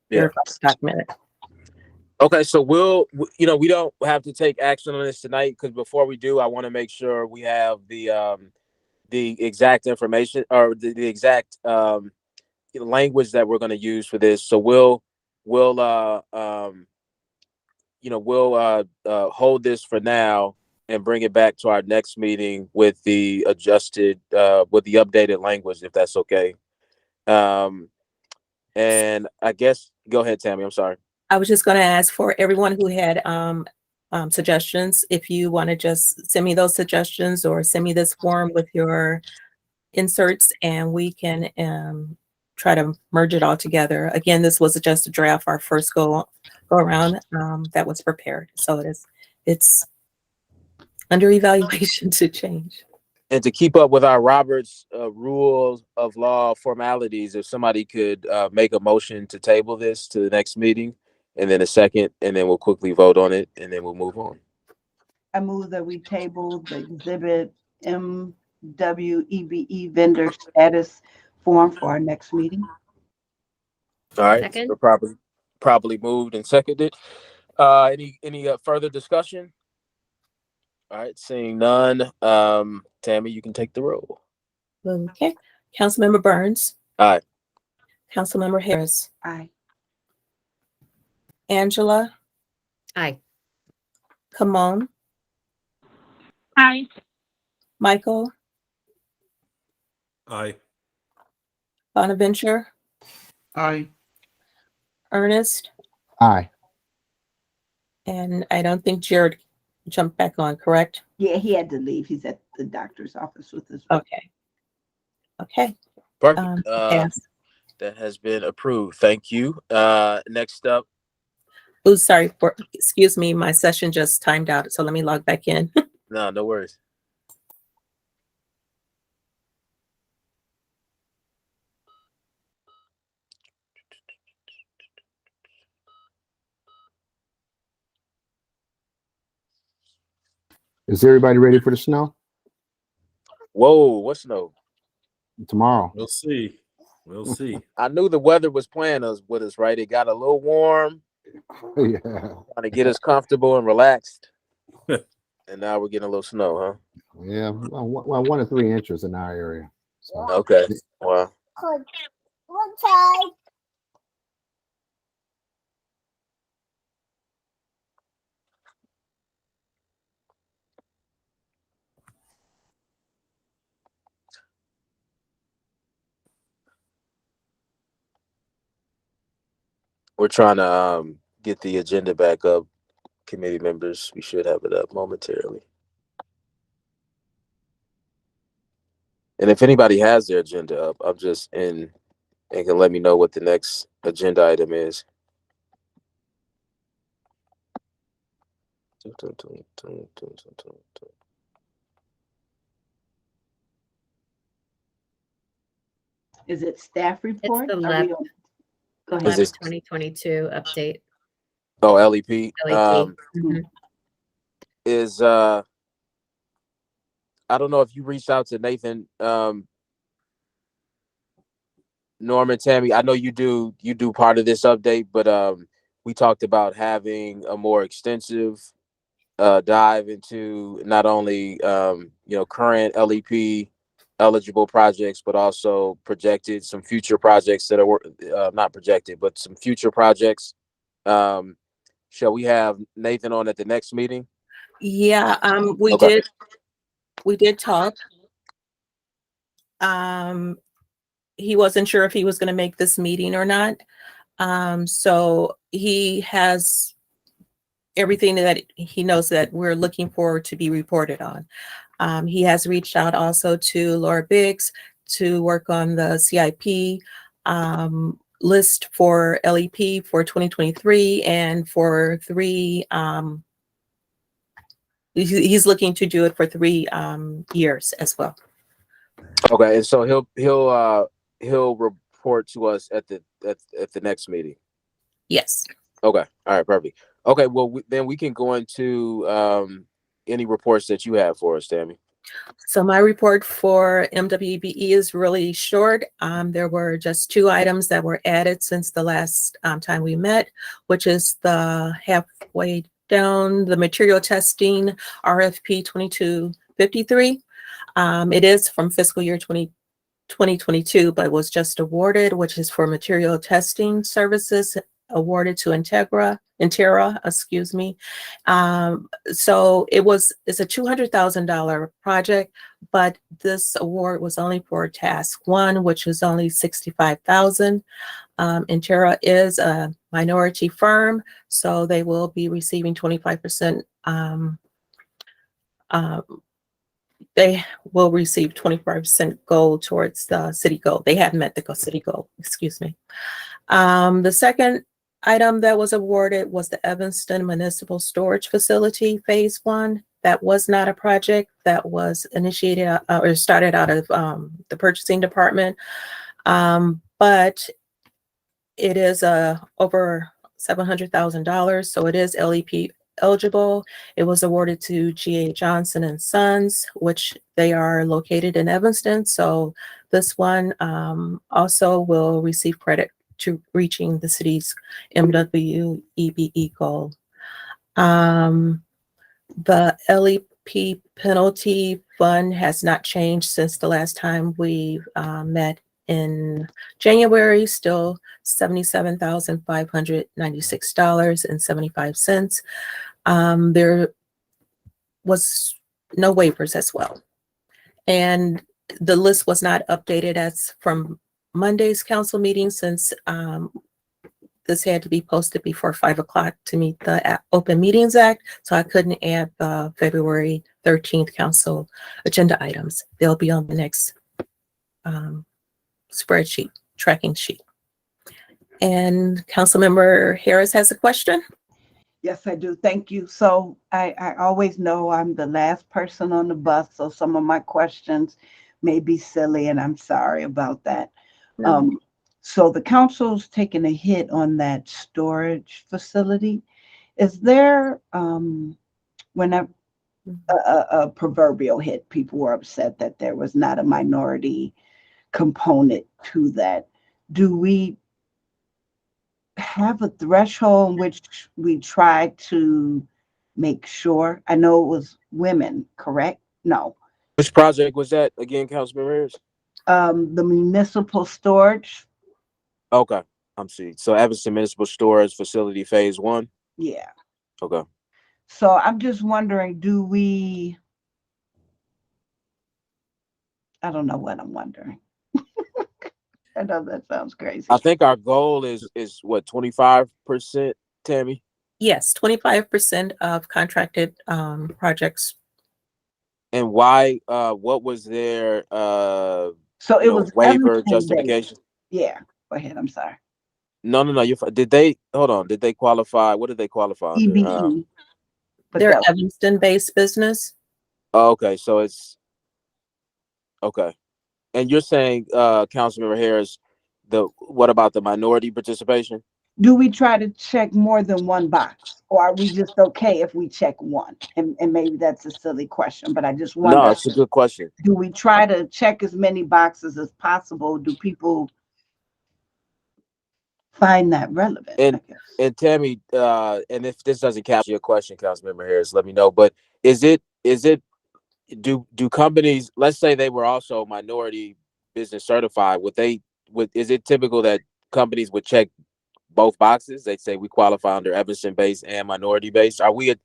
Yeah. Documented. Okay, so we don't have to take action on this tonight, because before we do, I want to make sure we have the exact information, or the exact language that we're going to use for this. So we'll hold this for now and bring it back to our next meeting with the updated language, if that's okay. And I guess, go ahead, Tammy. I'm sorry. I was just going to ask for everyone who had suggestions, if you want to just send me those suggestions or send me this form with your inserts, and we can try to merge it all together. Again, this was just a draft, our first go around that was prepared. So it's under evaluation to change. And to keep up with our Roberts rules of law formalities, if somebody could make a motion to table this to the next meeting, and then a second, and then we'll quickly vote on it, and then we'll move on. I move that we table the exhibit MWEBE vendor status form for our next meeting. All right. Second. So properly moved and seconded. Any further discussion? All right, seeing none. Tammy, you can take the roll. Okay. Councilmember Burns. Aye. Councilmember Harris. Aye. Angela. Aye. Kamon. Aye. Michael. Aye. Bonaventure. Aye. Ernest. Aye. And I don't think Jared jumped back on, correct? Yeah, he had to leave. He's at the doctor's office with his. Okay. Okay. Perfect. Pass. That has been approved. Thank you. Next up. Oh, sorry. Excuse me. My session just timed out. So let me log back in. No worries. Is everybody ready for the snow Whoa, what snow? tomorrow? We'll see. We'll see. I knew the weather was playing us with us, right? It got a little warm, Yeah. trying to get us comfortable and relaxed. And now we're getting a little snow, huh? Yeah. Well, 1 to 3 inches in our area. So, Okay. Wow. We're trying to get the agenda back up. Committee members, we should have it up momentarily. And if anybody has their agenda up, I'm just in and can let me know what the next agenda item is. Is it staff report? the Are lab. we on- Go Is ahead. this- 2022 update. Oh, LEP. LEP. Mhm. Is I don't know if you reached out to Nathan, Norman, Tammy. I know you do part of this update, but we talked about having a more extensive dive into not only current LEP eligible projects, but also projected some future projects that are not projected, but some future projects. Shall we have Nathan on at the next meeting? Yeah, we Okay. did talk. He wasn't sure if he was going to make this meeting or not. So he has everything that he knows that we're looking for to be reported on. He has reached out also to Laura Biggs to work on the CIP list for LEP for 2023 and for 3. He's looking to do it for 3 years as well. Okay, and so he'll report to us at the next meeting. Yes. Okay, all right, perfect. Okay, well then we can go into any reports that you have for us, Tammy. So my report for MWBE is really short. There were just 2 items that were added since the last time we met, which is the halfway down the material testing RFP 2253. It is from fiscal year 2022, but was just awarded, which is for material testing services awarded to Intera, excuse me. So it's a $200,000 project, but this award was only for task 1, which was only $65,000. Intera is a minority firm, so they will be receiving 25% they will receive 25% goal towards the city goal. They have met the city goal, excuse me. The second item that was awarded was the Evanston Municipal Storage Facility Phase 1. That was not a project that was initiated or started out of the purchasing department, but it is over $700,000, so it is LEP eligible. It was awarded to G.A. Johnson and Sons, which they are located in Evanston. So this one also will receive credit to reaching the city's MWEBE goal. The LEP penalty fund has not changed since the last time we met in January, still $77,596.75. There was no waivers as well. And the list was not updated as from Monday's council meeting since this had to be posted before 5 o'clock to meet the Open Meetings Act. So I couldn't add the February 13th council agenda items. They'll be on the next spreadsheet, tracking sheet. And Councilmember Harris has a question. Yes, I do. Thank you. So I always know I'm the last person on the bus, so some of my questions may be silly, and I'm sorry about that. No. So the council's taking a hit on that storage facility. Is there, when a proverbial hit, people were upset that there was not a minority component to that. Do we have a threshold in which we try to make sure? I know it was women, correct? No. Which project was that again, Councilman Harris? The municipal storage. Okay, I'm seeing. So Evanston Municipal Storage Facility Phase 1. Yeah. Okay. So I'm just wondering, I don't know what I'm wondering. I know that sounds crazy. I think our goal is what, 25%, Tammy? Yes, 25% of contracted projects. And why? What was their So it was waiver everything justification? Yeah. Go ahead. I'm sorry. No. Did they hold on? Did they qualify? What did they qualify under? EBE. But They're that- Evanston-based business. Oh, okay, so it's okay. And you're saying, Councilmember Harris, what about the minority participation? do we try to check more than one box, or are we just okay if we check one? And maybe that's a silly question, but I just No, wonder, it's a good question. do we try to check as many boxes as possible? Do people find that relevant? And I guess? and Tammy, and if this doesn't capture your question, Councilmember Harris, let me know. But is it do companies, let's say they were also minority business certified, is it typical that companies would check both boxes? They say we qualify under Evanston based and minority based. Are we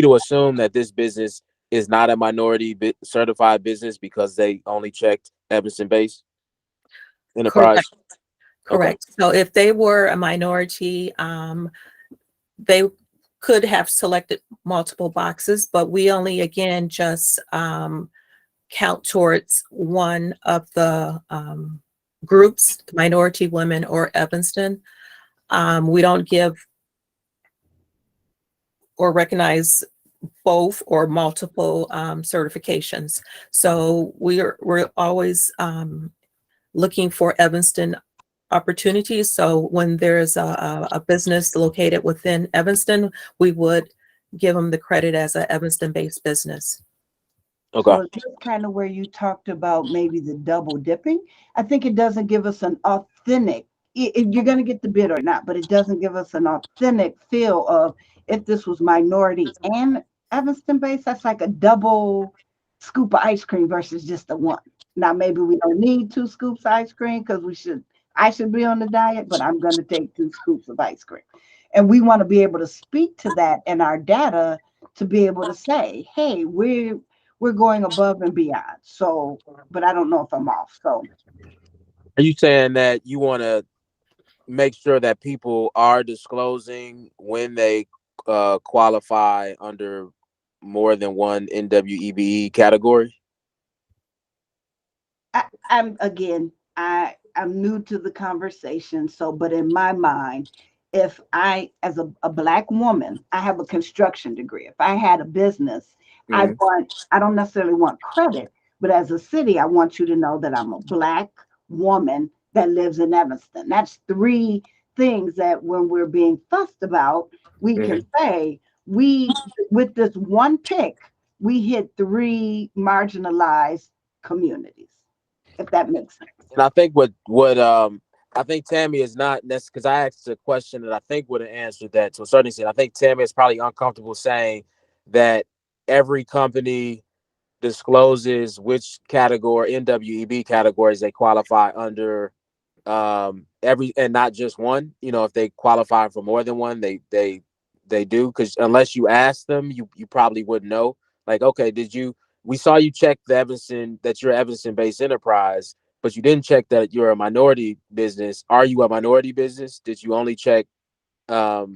to assume that this business is not a minority certified business because they only checked Evanston based enterprise? Correct. So if they were a minority, they could have selected multiple boxes, but we only, again, just count towards one of the groups, minority women or Evanston. We don't give or recognize both or multiple certifications. So we're always looking for Evanston opportunities. So when there's a business located within Evanston, we would give them the credit as an Evanston-based business. Okay. So it's just kind of where you talked about maybe the double dipping. I think it doesn't give us an authentic, you're going to get the bid or not, but it doesn't give us an authentic feel of if this was minority and Evanston based, that's like a double scoop of ice cream versus just the one. Now, maybe we don't need 2 scoops of ice cream because I should be on the diet, but I'm going to take 2 scoops of ice cream. And we want to be able to speak to that in our data to be able to say, hey, we're going above and beyond. So, but I don't know if I'm off. So, Are you saying that you want to make sure that people are disclosing when they qualify under more than one NWEBE category? I'm again, I'm new to the conversation. So, but in my mind, if I, as a black woman, I have a construction degree. If I had a business, Mhm. I don't necessarily want credit, but as a city, I want you to know that I'm a black woman that lives in Evanston. That's three things that when we're being fussed about, we can Mhm. say with this one pick, we hit three marginalized communities, if that makes sense. And I think what I think Tammy is not necessarily, because I asked a question that I think would have answered that to a certain extent. I think Tammy is probably uncomfortable saying that every company discloses which category, NWEB categories they qualify under, every, and not just one. You know, if they qualify for more than one, they do, because unless you ask them, you probably wouldn't know. Like, okay, we saw you check the Evanston, that you're Evanston based enterprise, but you didn't check that you're a minority business. Are you a minority business? Did you only check, or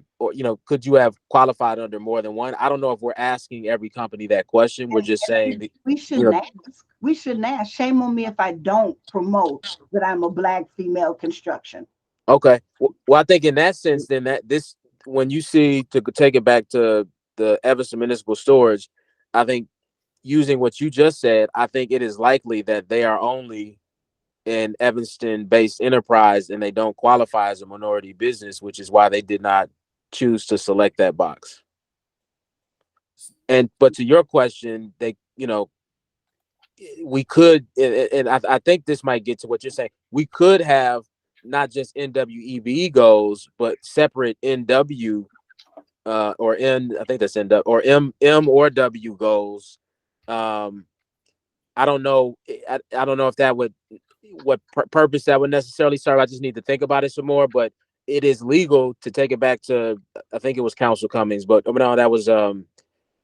could you have qualified under more than one? I don't know if we're asking every company that question. We're just saying that, We you know, shouldn't ask. We shouldn't ask. Shame on me if I don't promote that I'm a black female construction. okay. Well, I think in that sense, then that this, when you see, to take it back to the Evanston Municipal Storage, I think using what you just said, I think it is likely that they are only an Evanston based enterprise and they don't qualify as a minority business, which is why they did not choose to select that box. And but to your question, we could, and I think this might get to what you're saying. We could have not just NWEBE goals, but separate NW, or N, I think that's NW, or M or W goals. I don't know. I don't know if that would, what purpose that would necessarily serve. I just need to think about it some more. But it is legal to take it back to, I think it was Council Cummings, but no, that was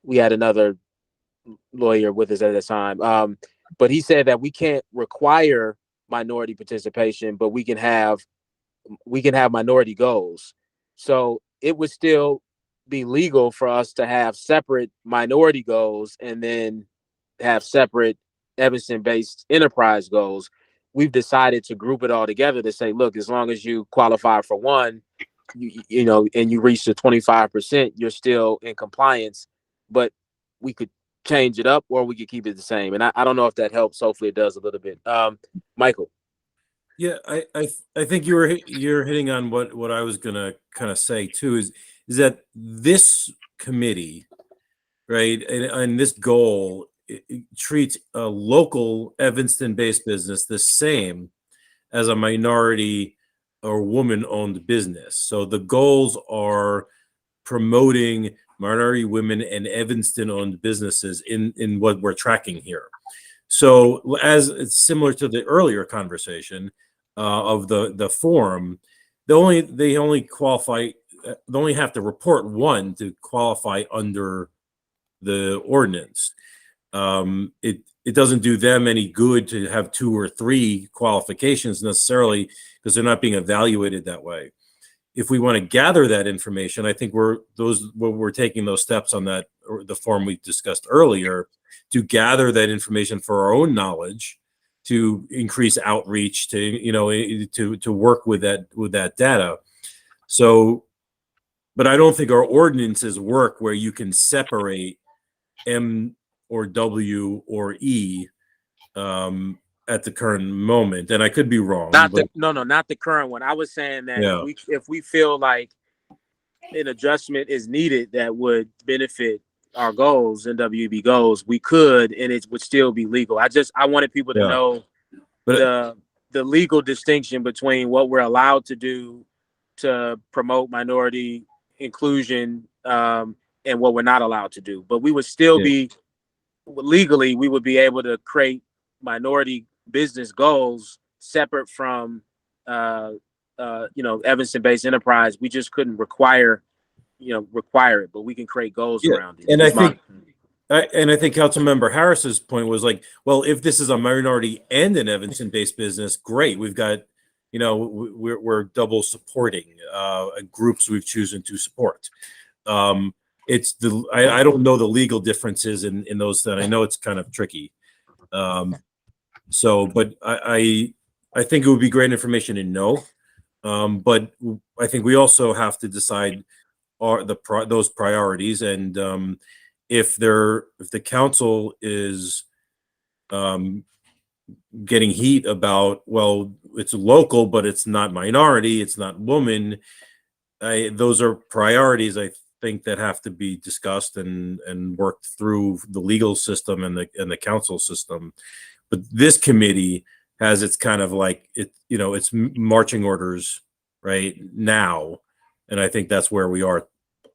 we had another lawyer with us at the time. But he said that we can't require minority participation, but we can have minority goals. So it would still be legal for us to have separate minority goals and then have separate Evanston-based enterprise goals. We've decided to group it all together to say, look, as long as you qualify for one, and you reach the 25%, you're still in compliance. But we could change it up or we could keep it the same. And I don't know if that helps. Hopefully it does a little bit. Michael. Yeah, I think you're hitting on what I was gonna kind of say too, is that this committee, right, and this goal, it treats a local Evanston-based business the same as a minority or woman-owned business. So the goals are promoting minority women and Evanston-owned businesses in what we're tracking here. So as it's similar to the earlier conversation of the forum, they only qualify. They only have to report one to qualify under the ordinance. It doesn't do them any good to have two or three qualifications necessarily, because they're not being evaluated that way. If we want to gather that information, I think we're taking those steps on that, or the form we discussed earlier, to gather that information for our own knowledge, to increase outreach, to work with that data. So, but I don't think our ordinances work where you can separate M or W or E at the current moment, and I could be wrong. Not But not the current one. I was saying that yeah, if we feel like an adjustment is needed that would benefit our goals, NWB goals, we could, and it would still be legal. I wanted people to yeah, know but the legal distinction between what we're allowed to do to promote minority inclusion, and what we're not allowed to do. But we would still yeah, be legally, we would be able to create minority business goals separate from Evanston-based enterprise. We just couldn't require it, but we can create goals yeah, around it. and I think Councilmember Harris's point was like, well, if this is a minority and an Evanston-based business, great. We've got, we're double supporting groups we've chosen to support. I don't know the legal differences in those, that I know it's kind of tricky. So, but I think it would be great information to know. But I think we also have to decide those priorities, and if the council is getting heat about, well, it's local, but it's not minority, it's not woman. Those are priorities, I think, that have to be discussed and worked through the legal system and the council system. But this committee has its kind of like its marching orders right now, and I think that's where we are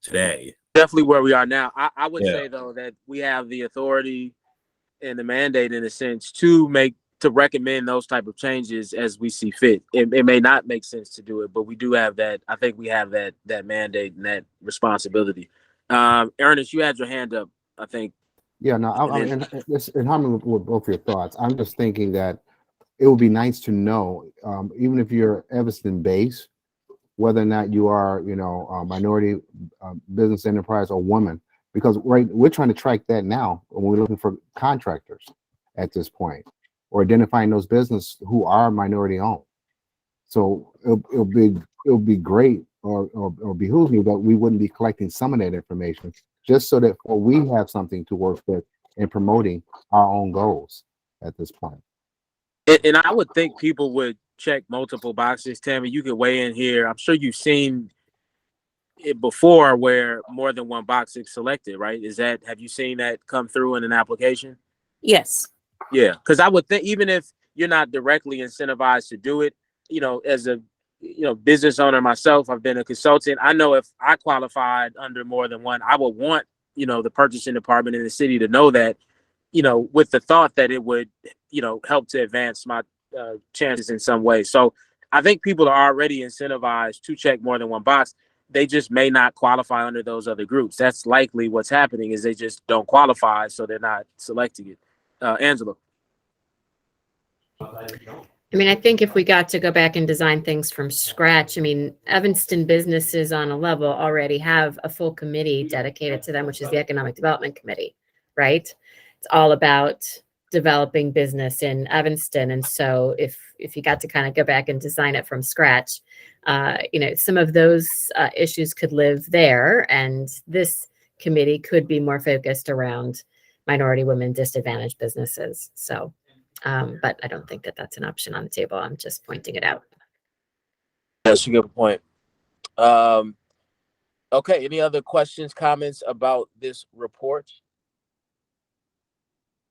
today. Definitely where we are now. I would Yeah. say though that we have the authority and the mandate in a sense to recommend those type of changes as we see fit. It may not make sense to do it, but we do have that. I think we have that mandate and that responsibility. Ernest, you had your hand up, I think. Yeah, no, in harmony with both your thoughts, I'm just thinking that it would be nice to know, even if you're Evanston based, whether or not you are, minority business enterprise or woman, because we're trying to track that now when we're looking for contractors at this point, or identifying those businesses who are minority owned. So it'll be great, or behoove me that we wouldn't be collecting some of that information, just so that we have something to work with in promoting our own goals at this point. And I would think people would check multiple boxes. Tammy, you could weigh in here. I'm sure you've seen it before where more than one box is selected, right? Have you seen that come through in an application? Yes. Yeah, because I would think even if you're not directly incentivized to do it, as a business owner myself, I've been a consultant. I know if I qualified under more than one, I would want the purchasing department in the city to know that, with the thought that it would help to advance my chances in some way. So I think people are already incentivized to check more than one box. They just may not qualify under those other groups. That's likely what's happening, is they just don't qualify, so they're not selecting it. Angela. I mean, I think if we got to go back and design things from scratch, I mean, Evanston businesses on a level already have a full committee dedicated to them, which is the Economic Development Committee, right? It's all about developing business in Evanston. And so if you got to kind of go back and design it from scratch, some of those issues could live there. And this committee could be more focused around minority, women, disadvantaged businesses. So, but I don't think that that's an option on the table. I'm just pointing it out. That's a good point. Okay. Any other questions, comments about this report?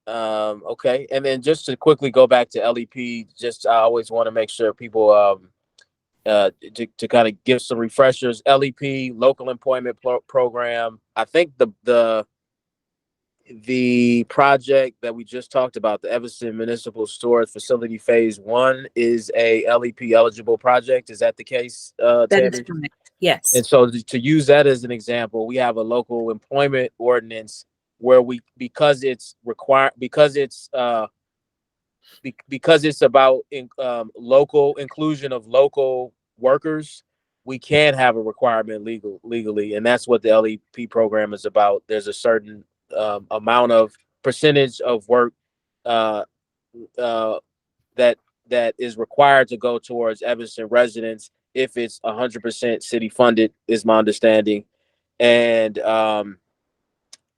Okay. And then just to quickly go back to LEP, I always want to make sure people to kind of give some refreshers. LEP, local employment program. I think the project that we just talked about, the Evanston Municipal Storage Facility Phase 1, is a LEP eligible project. Is that the case, That Tammy? is correct. Yes. And so to use that as an example, we have a local employment ordinance where because it's about local inclusion of local workers, we can have a requirement legally, and that's what the LEP program is about. There's a certain amount of percentage of work that is required to go towards Evanston residents if it's 100% city funded, is my understanding. And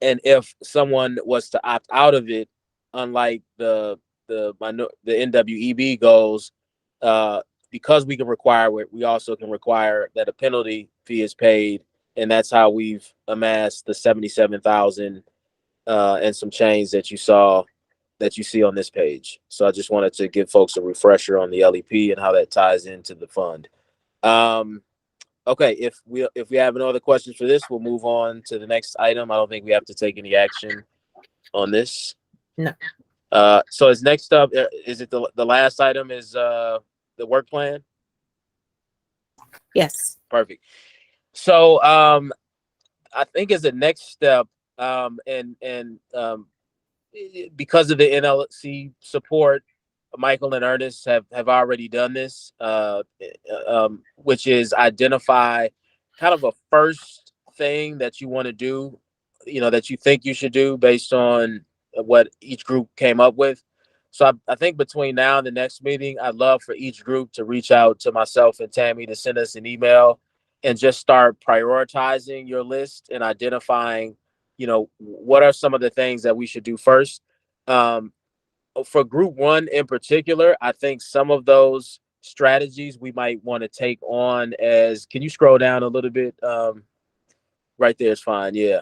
if someone was to opt out of it, unlike the NWEB goals, because we can require it, we also can require that a penalty fee is paid, and that's how we've amassed the 77,000 and some change that you see on this page. So I just wanted to give folks a refresher on the LEP and how that ties into the fund. Okay, if we have no other questions for this, we'll move on to the next item. I don't think we have to take any action on this. No. So is next up, is it the last item is the work plan? Yes. Perfect. So I think as a next step, because of the NLC support, Michael and Ernest have already done this, which is identify kind of a first thing that you want to do, that you think you should do based on what each group came up with. So I think between now and the next meeting, I'd love for each group to reach out to myself and Tammy to send us an email and just start prioritizing your list and identifying, what are some of the things that we should do first. Um, for group one in particular, I think some of those strategies we might want to take on as, can you scroll down a little bit? Right there is fine. Yeah.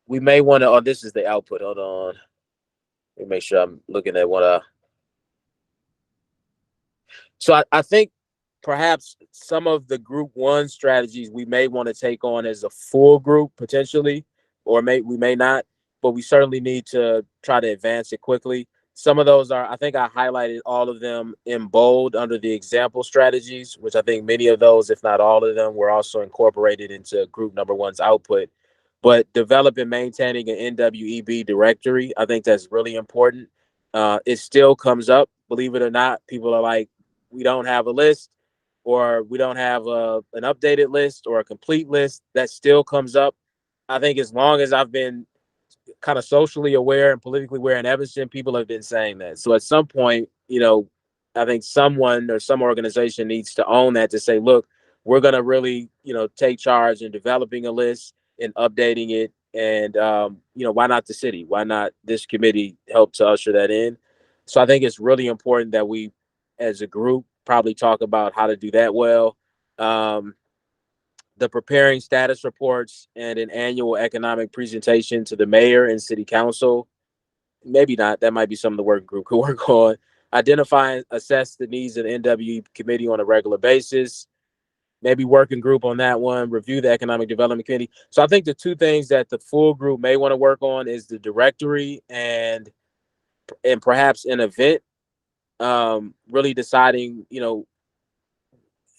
We may want to, oh, this is the output. Hold on. Let me make sure I'm looking at what so I think perhaps some of the group one strategies we may want to take on as a full group potentially, or we may not, but we certainly need to try to advance it quickly. Some of those are, I think I highlighted all of them in bold under the example strategies, which I think many of those, if not all of them, were also incorporated into group number one's output. But developing, maintaining an NWEB directory, I think that's really important. It still comes up, believe it or not. People are like, we don't have a list, or we don't have an updated list or a complete list. That still comes up. I think as long as I've been kind of socially aware and politically aware in Evanston, people have been saying that. So at some point, I think someone or some organization needs to own that, to say, look, we're going to really, take charge in developing a list and updating it. And, why not the city? Why not this committee help to usher that in? So I think it's really important that we, as a group, probably talk about how to do that well. The preparing status reports and an annual economic presentation to the mayor and city council. Maybe not. That might be some of the working group could work on. Identify and assess the needs of the NWE committee on a regular basis. Maybe working group on that one. Review the economic development committee. So I think the two things that the full group may want to work on is the directory and perhaps an event. Really deciding,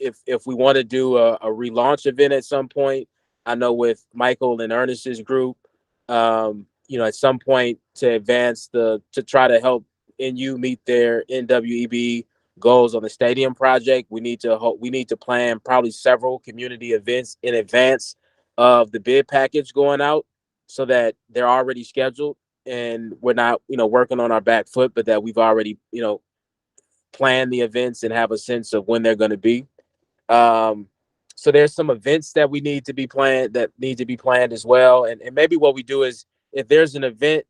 if we want to do a relaunch event at some point. I know with Michael and Ernest's group, at some point to try to help NU meet their NWEB goals on the stadium project, we need to plan probably several community events in advance of the bid package going out, so that they're already scheduled and we're not, working on our back foot, but that we've already, planned the events and have a sense of when they're going to be. So there's some events that need to be planned as well. And maybe what we do is, if there's an event,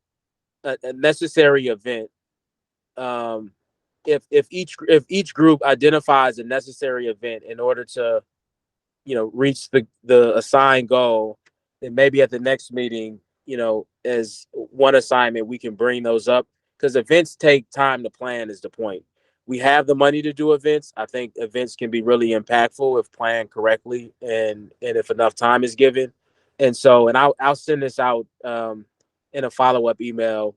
a necessary event, if each group identifies a necessary event in order to, reach the assigned goal, then maybe at the next meeting, as one assignment, we can bring those up, because events take time to plan is the point. We have the money to do events. I think events can be really impactful if planned correctly and if enough time is given. And so, and I'll send this out in a follow-up email.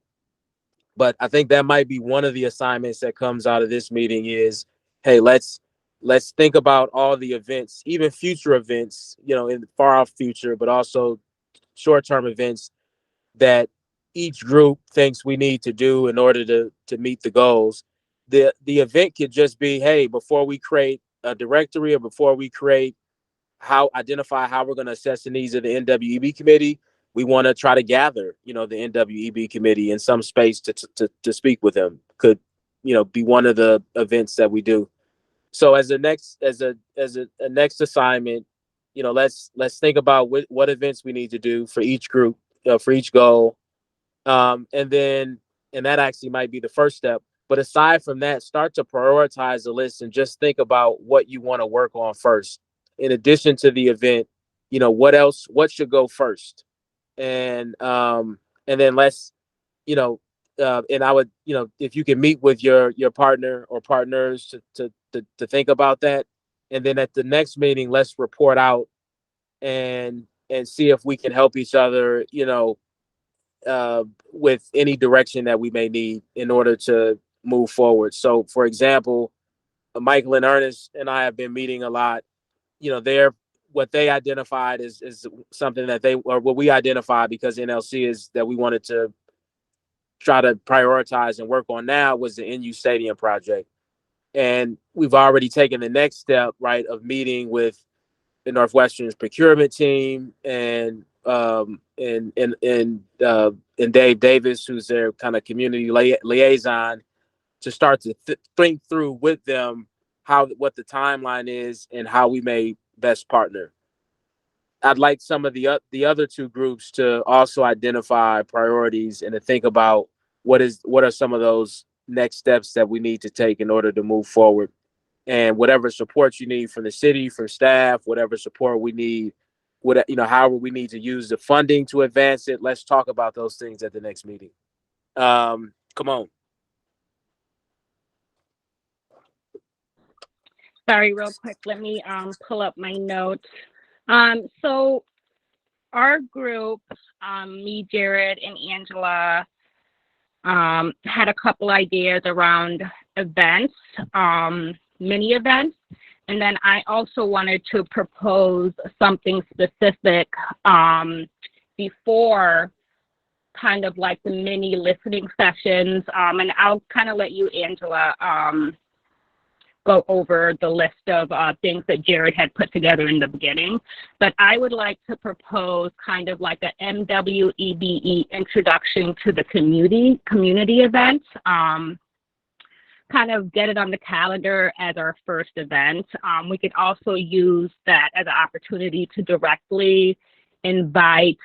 But I think that might be one of the assignments that comes out of this meeting is, hey, let's think about all the events, even future events, in the far off future, but also short-term events that each group thinks we need to do in order to meet the goals. The event could just be, hey, before we create a directory, or before we identify how we're going to assess the needs of the NWEB committee, we want to try to gather, the NWEB committee in some space to speak with them. Could, be one of the events that we do. So as a next assignment, let's think about what events we need to do for each group, for each goal. And that actually might be the first step. But aside from that, start to prioritize the list and just think about what you want to work on first. In addition to the event, what should go first? And then and I would, if you can meet with your partner or partners to think about that. And then at the next meeting, let's report out and see if we can help each other, with any direction that we may need in order to move forward. So, for example, Michael and Ernest and I have been meeting a lot. What they identified is something that what we identified, because NLC is that we wanted to try to prioritize and work on now, was the NU Stadium project. And we've already taken the next step, right, of meeting with the Northwestern's procurement team and Dave Davis, who's their kind of community liaison, to start to think through with them what the timeline is and how we may best partner. I'd like some of the other two groups to also identify priorities and to think about what are some of those next steps that we need to take in order to move forward. And whatever support you need from the city, from staff, whatever support we need, however we need to use the funding to advance it. Let's talk about those things at the next meeting. Come on. Sorry, real quick. Let me pull up my notes. So our group, me, Jared, and Angela, had a couple ideas around events, mini events. And then I also wanted to propose something specific before kind of like the mini listening sessions. And I'll kind of let you, Angela, go over the list of things that Jared had put together in the beginning. But I would like to propose kind of like a MWEBE introduction to the community event. Kind of get it on the calendar as our first event. We could also use that as an opportunity to directly invite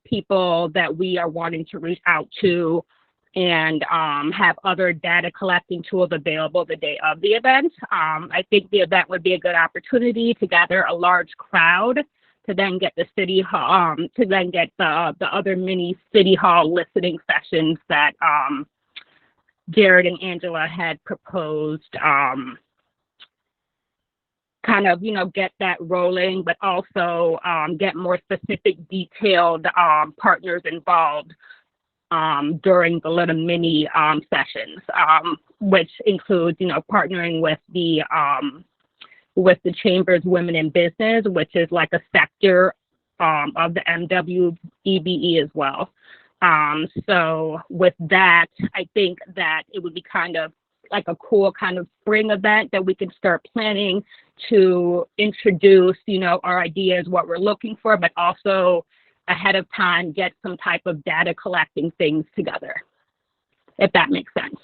people that we are wanting to reach out to and have other data collecting tools available the day of the event. I think the event would be a good opportunity to gather a large crowd to then get the city hall, to then get the other mini city hall listening sessions that Jared and Angela had proposed, kind of, get that rolling, but also get more specific, detailed partners involved during the little mini sessions, which includes, partnering with the Chamber's Women in Business, which is like a sector of the MWEBE as well. So with that, I think that it would be kind of like a cool kind of spring event that we can start planning to introduce, our ideas, what we're looking for, but also ahead of time, get some type of data collecting things together, if that makes sense.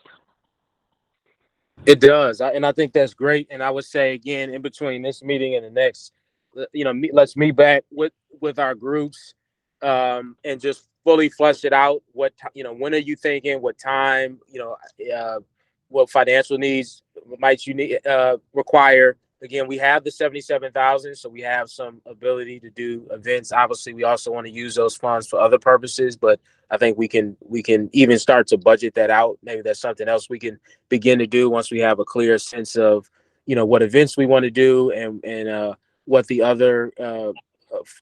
It does. And I think that's great. And I would say, again, in between this meeting and the next, let's meet back with our groups and just fully flesh it out. When are you thinking? What time? What financial needs might you need require? Again, we have the 77,000, so we have some ability to do events. Obviously, we also want to use those funds for other purposes, but I think we can even start to budget that out. Maybe that's something else we can begin to do once we have a clear sense of, what events we want to do and what the other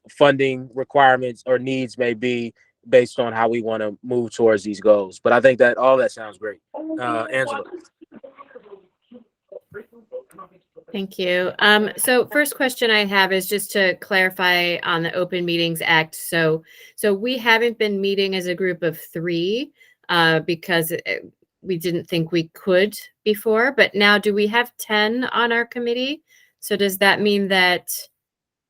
funding requirements or needs may be based on how we want to move towards these goals. But I think that all that sounds great. Angela. Thank you. So first question I have is just to clarify on the Open Meetings Act. So we haven't been meeting as a group of 3 because we didn't think we could before, but now do we have 10 on our committee? So does that mean that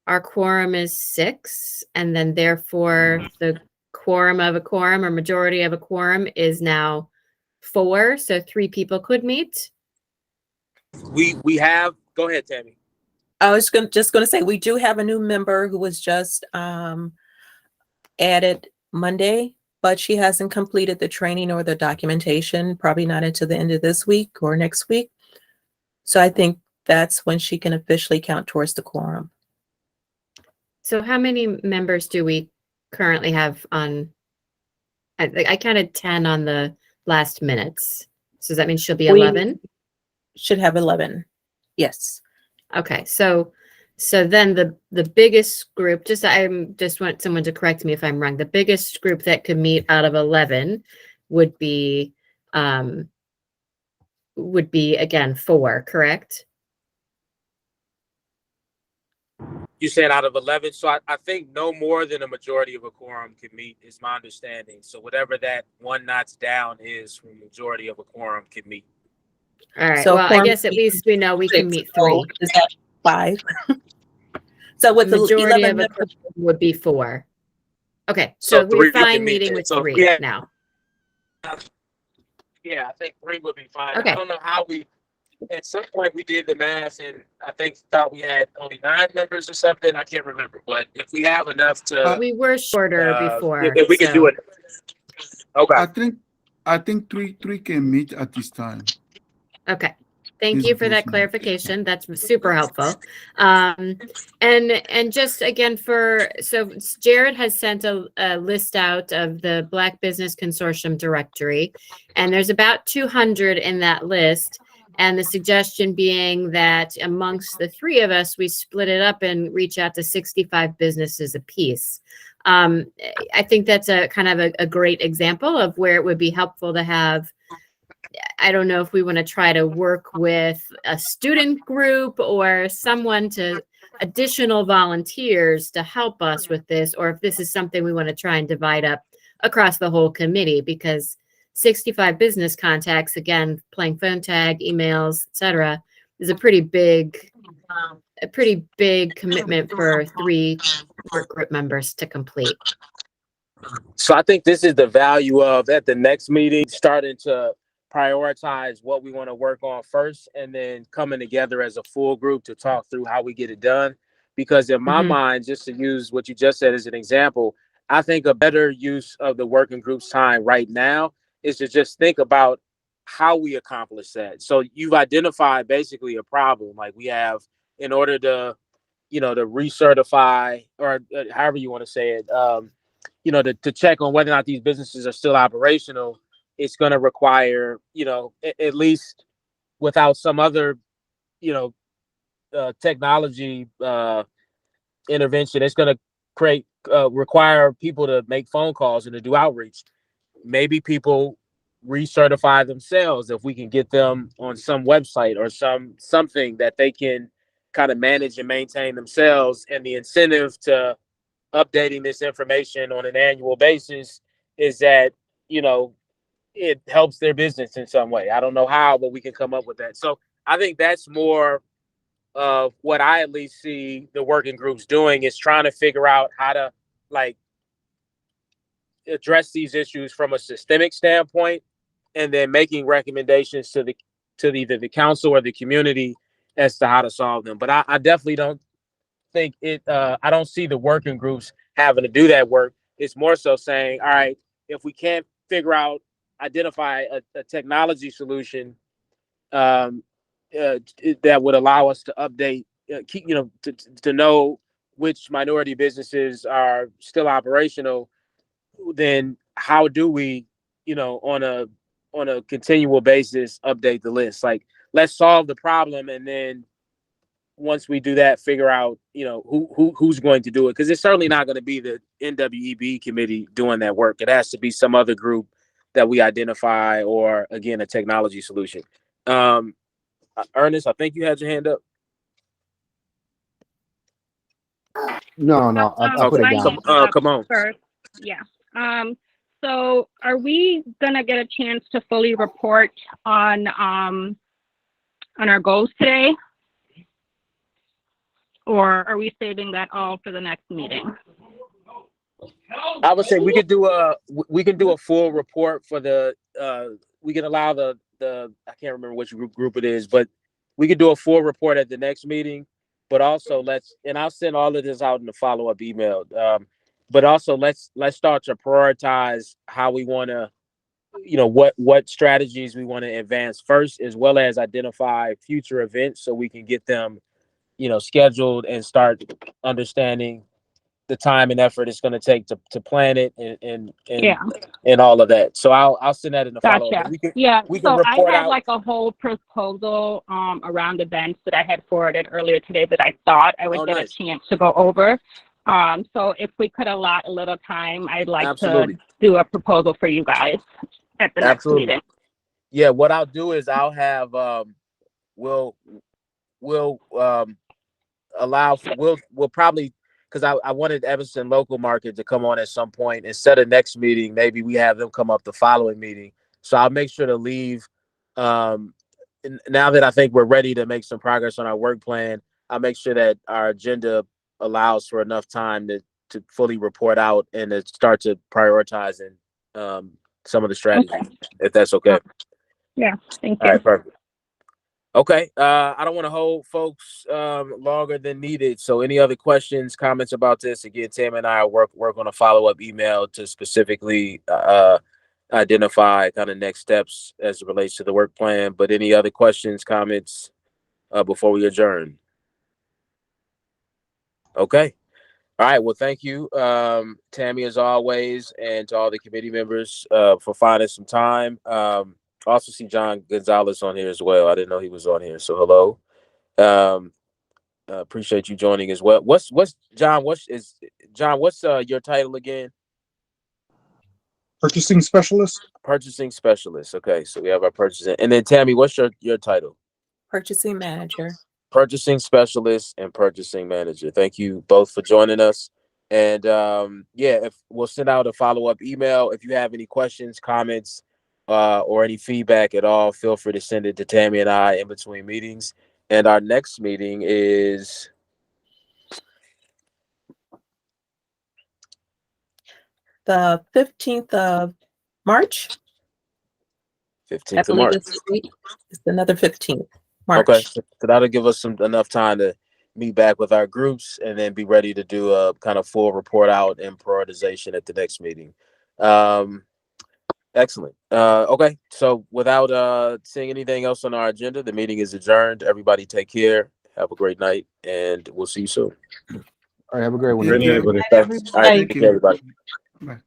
our quorum is 6 and then therefore the quorum of a quorum or majority of a quorum is now 4? So 3 people could meet? We have, go ahead, Tammy. I was just going to say, we do have a new member who was just added Monday, but she hasn't completed the training or the documentation, probably not until the end of this week or next week. So I think that's when she can officially count towards the quorum. So how many members do we currently have on? I counted 10 on the last minutes. So does that mean she'll be 11? Should have 11. Yes. Okay. So then the biggest group, I just want someone to correct me if I'm wrong. The biggest group that could meet out of 11 would be again 4, correct? You said out of 11. So I think no more than a majority of a quorum can meet is my understanding. So whatever that one notch down is from majority of a quorum can meet. All right. So well, I guess at least we know we can meet 3. Is that 5? So with the majority 11 of a quorum would be 4. Okay. So So we're 3 can fine meet meeting it. with So 3 we have- now. Yeah, I think 3 would be fine. Okay. I don't know how at some point we did the math and I thought we had only 9 members or something. I can't remember, but if we have enough to, We were shorter before. if we can do so- it. Okay. I think three can meet at this time. Okay. Thank Ms. you for that Boozman. clarification. That's super helpful. And just again so Jared has sent a list out of the Black Business Consortium directory, and there's about 200 in that list. And the suggestion being that amongst the 3 of us, we split it up and reach out to 65 businesses apiece. I think that's a kind of a great example of where it would be helpful to have. I don't know if we want to try to work with a student group or someone to additional volunteers to help us with this, or if this is something we want to try and divide up across the whole committee, because 65 business contacts, again, playing phone tag, emails, etc., is a pretty big commitment for 3 work group members to complete. So I think this is the value of at the next meeting, starting to prioritize what we want to work on first and then coming together as a full group to talk through how we get it done. Because in my mind, just to use what you just said as an example, I think a better use of the working group's time right now is to just think about how we accomplish that. So you've identified basically a problem. Like we have, in order to, to recertify or however you want to say it, to check on whether or not these businesses are still operational, it's going to require, at least without some other, technology intervention, it's going to require people to make phone calls and to do outreach. Maybe people recertify themselves if we can get them on some website or something that they can kind of manage and maintain themselves. And the incentive to updating this information on an annual basis is that, it helps their business in some way. I don't know how, but we can come up with that. So I think that's more of what I at least see the working groups doing, is trying to figure out how to address these issues from a systemic standpoint, and then making recommendations to either the council or the community as to how to solve them. But I definitely don't think I don't see the working groups having to do that work. It's more so saying, all right, if we can't identify a technology solution that would allow us to update, to know which minority businesses are still operational, then how do we, on a continual basis, update the list? Like, let's solve the problem, and then once we do that, figure out, who's going to do it. Because it's certainly not going to be the NWEB committee doing that work. It has to be some other group that we identify, or again, a technology solution. Ernest, I think you had your hand up. No, I put it My down. hand is up Come on. first. Yeah. So are we gonna get a chance to fully report on our goals today? Or are we saving that all for the next meeting? I would say we could do a full report for we can allow the I can't remember which group it is, but we could do a full report at the next meeting. But also and I'll send all of this out in the follow-up email. But also let's start to prioritize how we want to, what strategies we want to advance first, as well as identify future events so we can get them, scheduled, and start understanding the time and effort it's going to take to plan it and all of that. So I'll send that in the follow-up. Gotcha. We can So I report had out like a whole proposal around events that I had forwarded earlier today that I thought I would get nice. a chance to go over. So if we could allot a little time, I'd like Absolutely. to do a proposal for you guys at the next Absolutely. meeting. Yeah, what I'll do is I'll have we'll we'll probably, because I wanted Evanston local market to come on at some point. Instead of next meeting, maybe we have them come up the following meeting. So I'll make sure to leave now that I think we're ready to make some progress on our work plan. I'll make sure that our agenda allows for enough time to fully report out and to start to prioritize some of the strategies, if that's okay. Yeah, thank All you. right, perfect. Okay, I don't want to hold folks longer than needed. So, any other questions, comments about this? Again, Tam and I work on a follow up email to specifically identify kind of next steps as it relates to the work plan. But any other questions, comments before we adjourn? Okay. All right. Well, thank you, Tammy, as always, and to all the committee members for finding some time. Also see John Gonzalez on here as well. I didn't know he was on here. So hello. Appreciate you joining as well. What's John? What's your title again? Purchasing specialist. Purchasing specialist. Okay, so we have our purchasing, and then Tammy, what's your title? Purchasing manager. Purchasing specialist and purchasing manager. Thank you both for joining us. And yeah, if we'll send out a follow-up email. If you have any questions, comments, or any feedback at all, feel free to send it to Tammy and I in between meetings. And our next meeting is The 15th of March. 15th I of believe March. it's another 15th March. Okay, so that'll give us enough time to meet back with our groups and then be ready to do a kind of full report out and prioritization at the next meeting. Excellent. Okay, so without seeing anything else on our agenda, the meeting is adjourned. Everybody take care. Have a great night, and we'll see you soon. All right, have a great one. Thank Great night, you. everybody. Thanks. All right, Thank take care, you. everybody. Bye.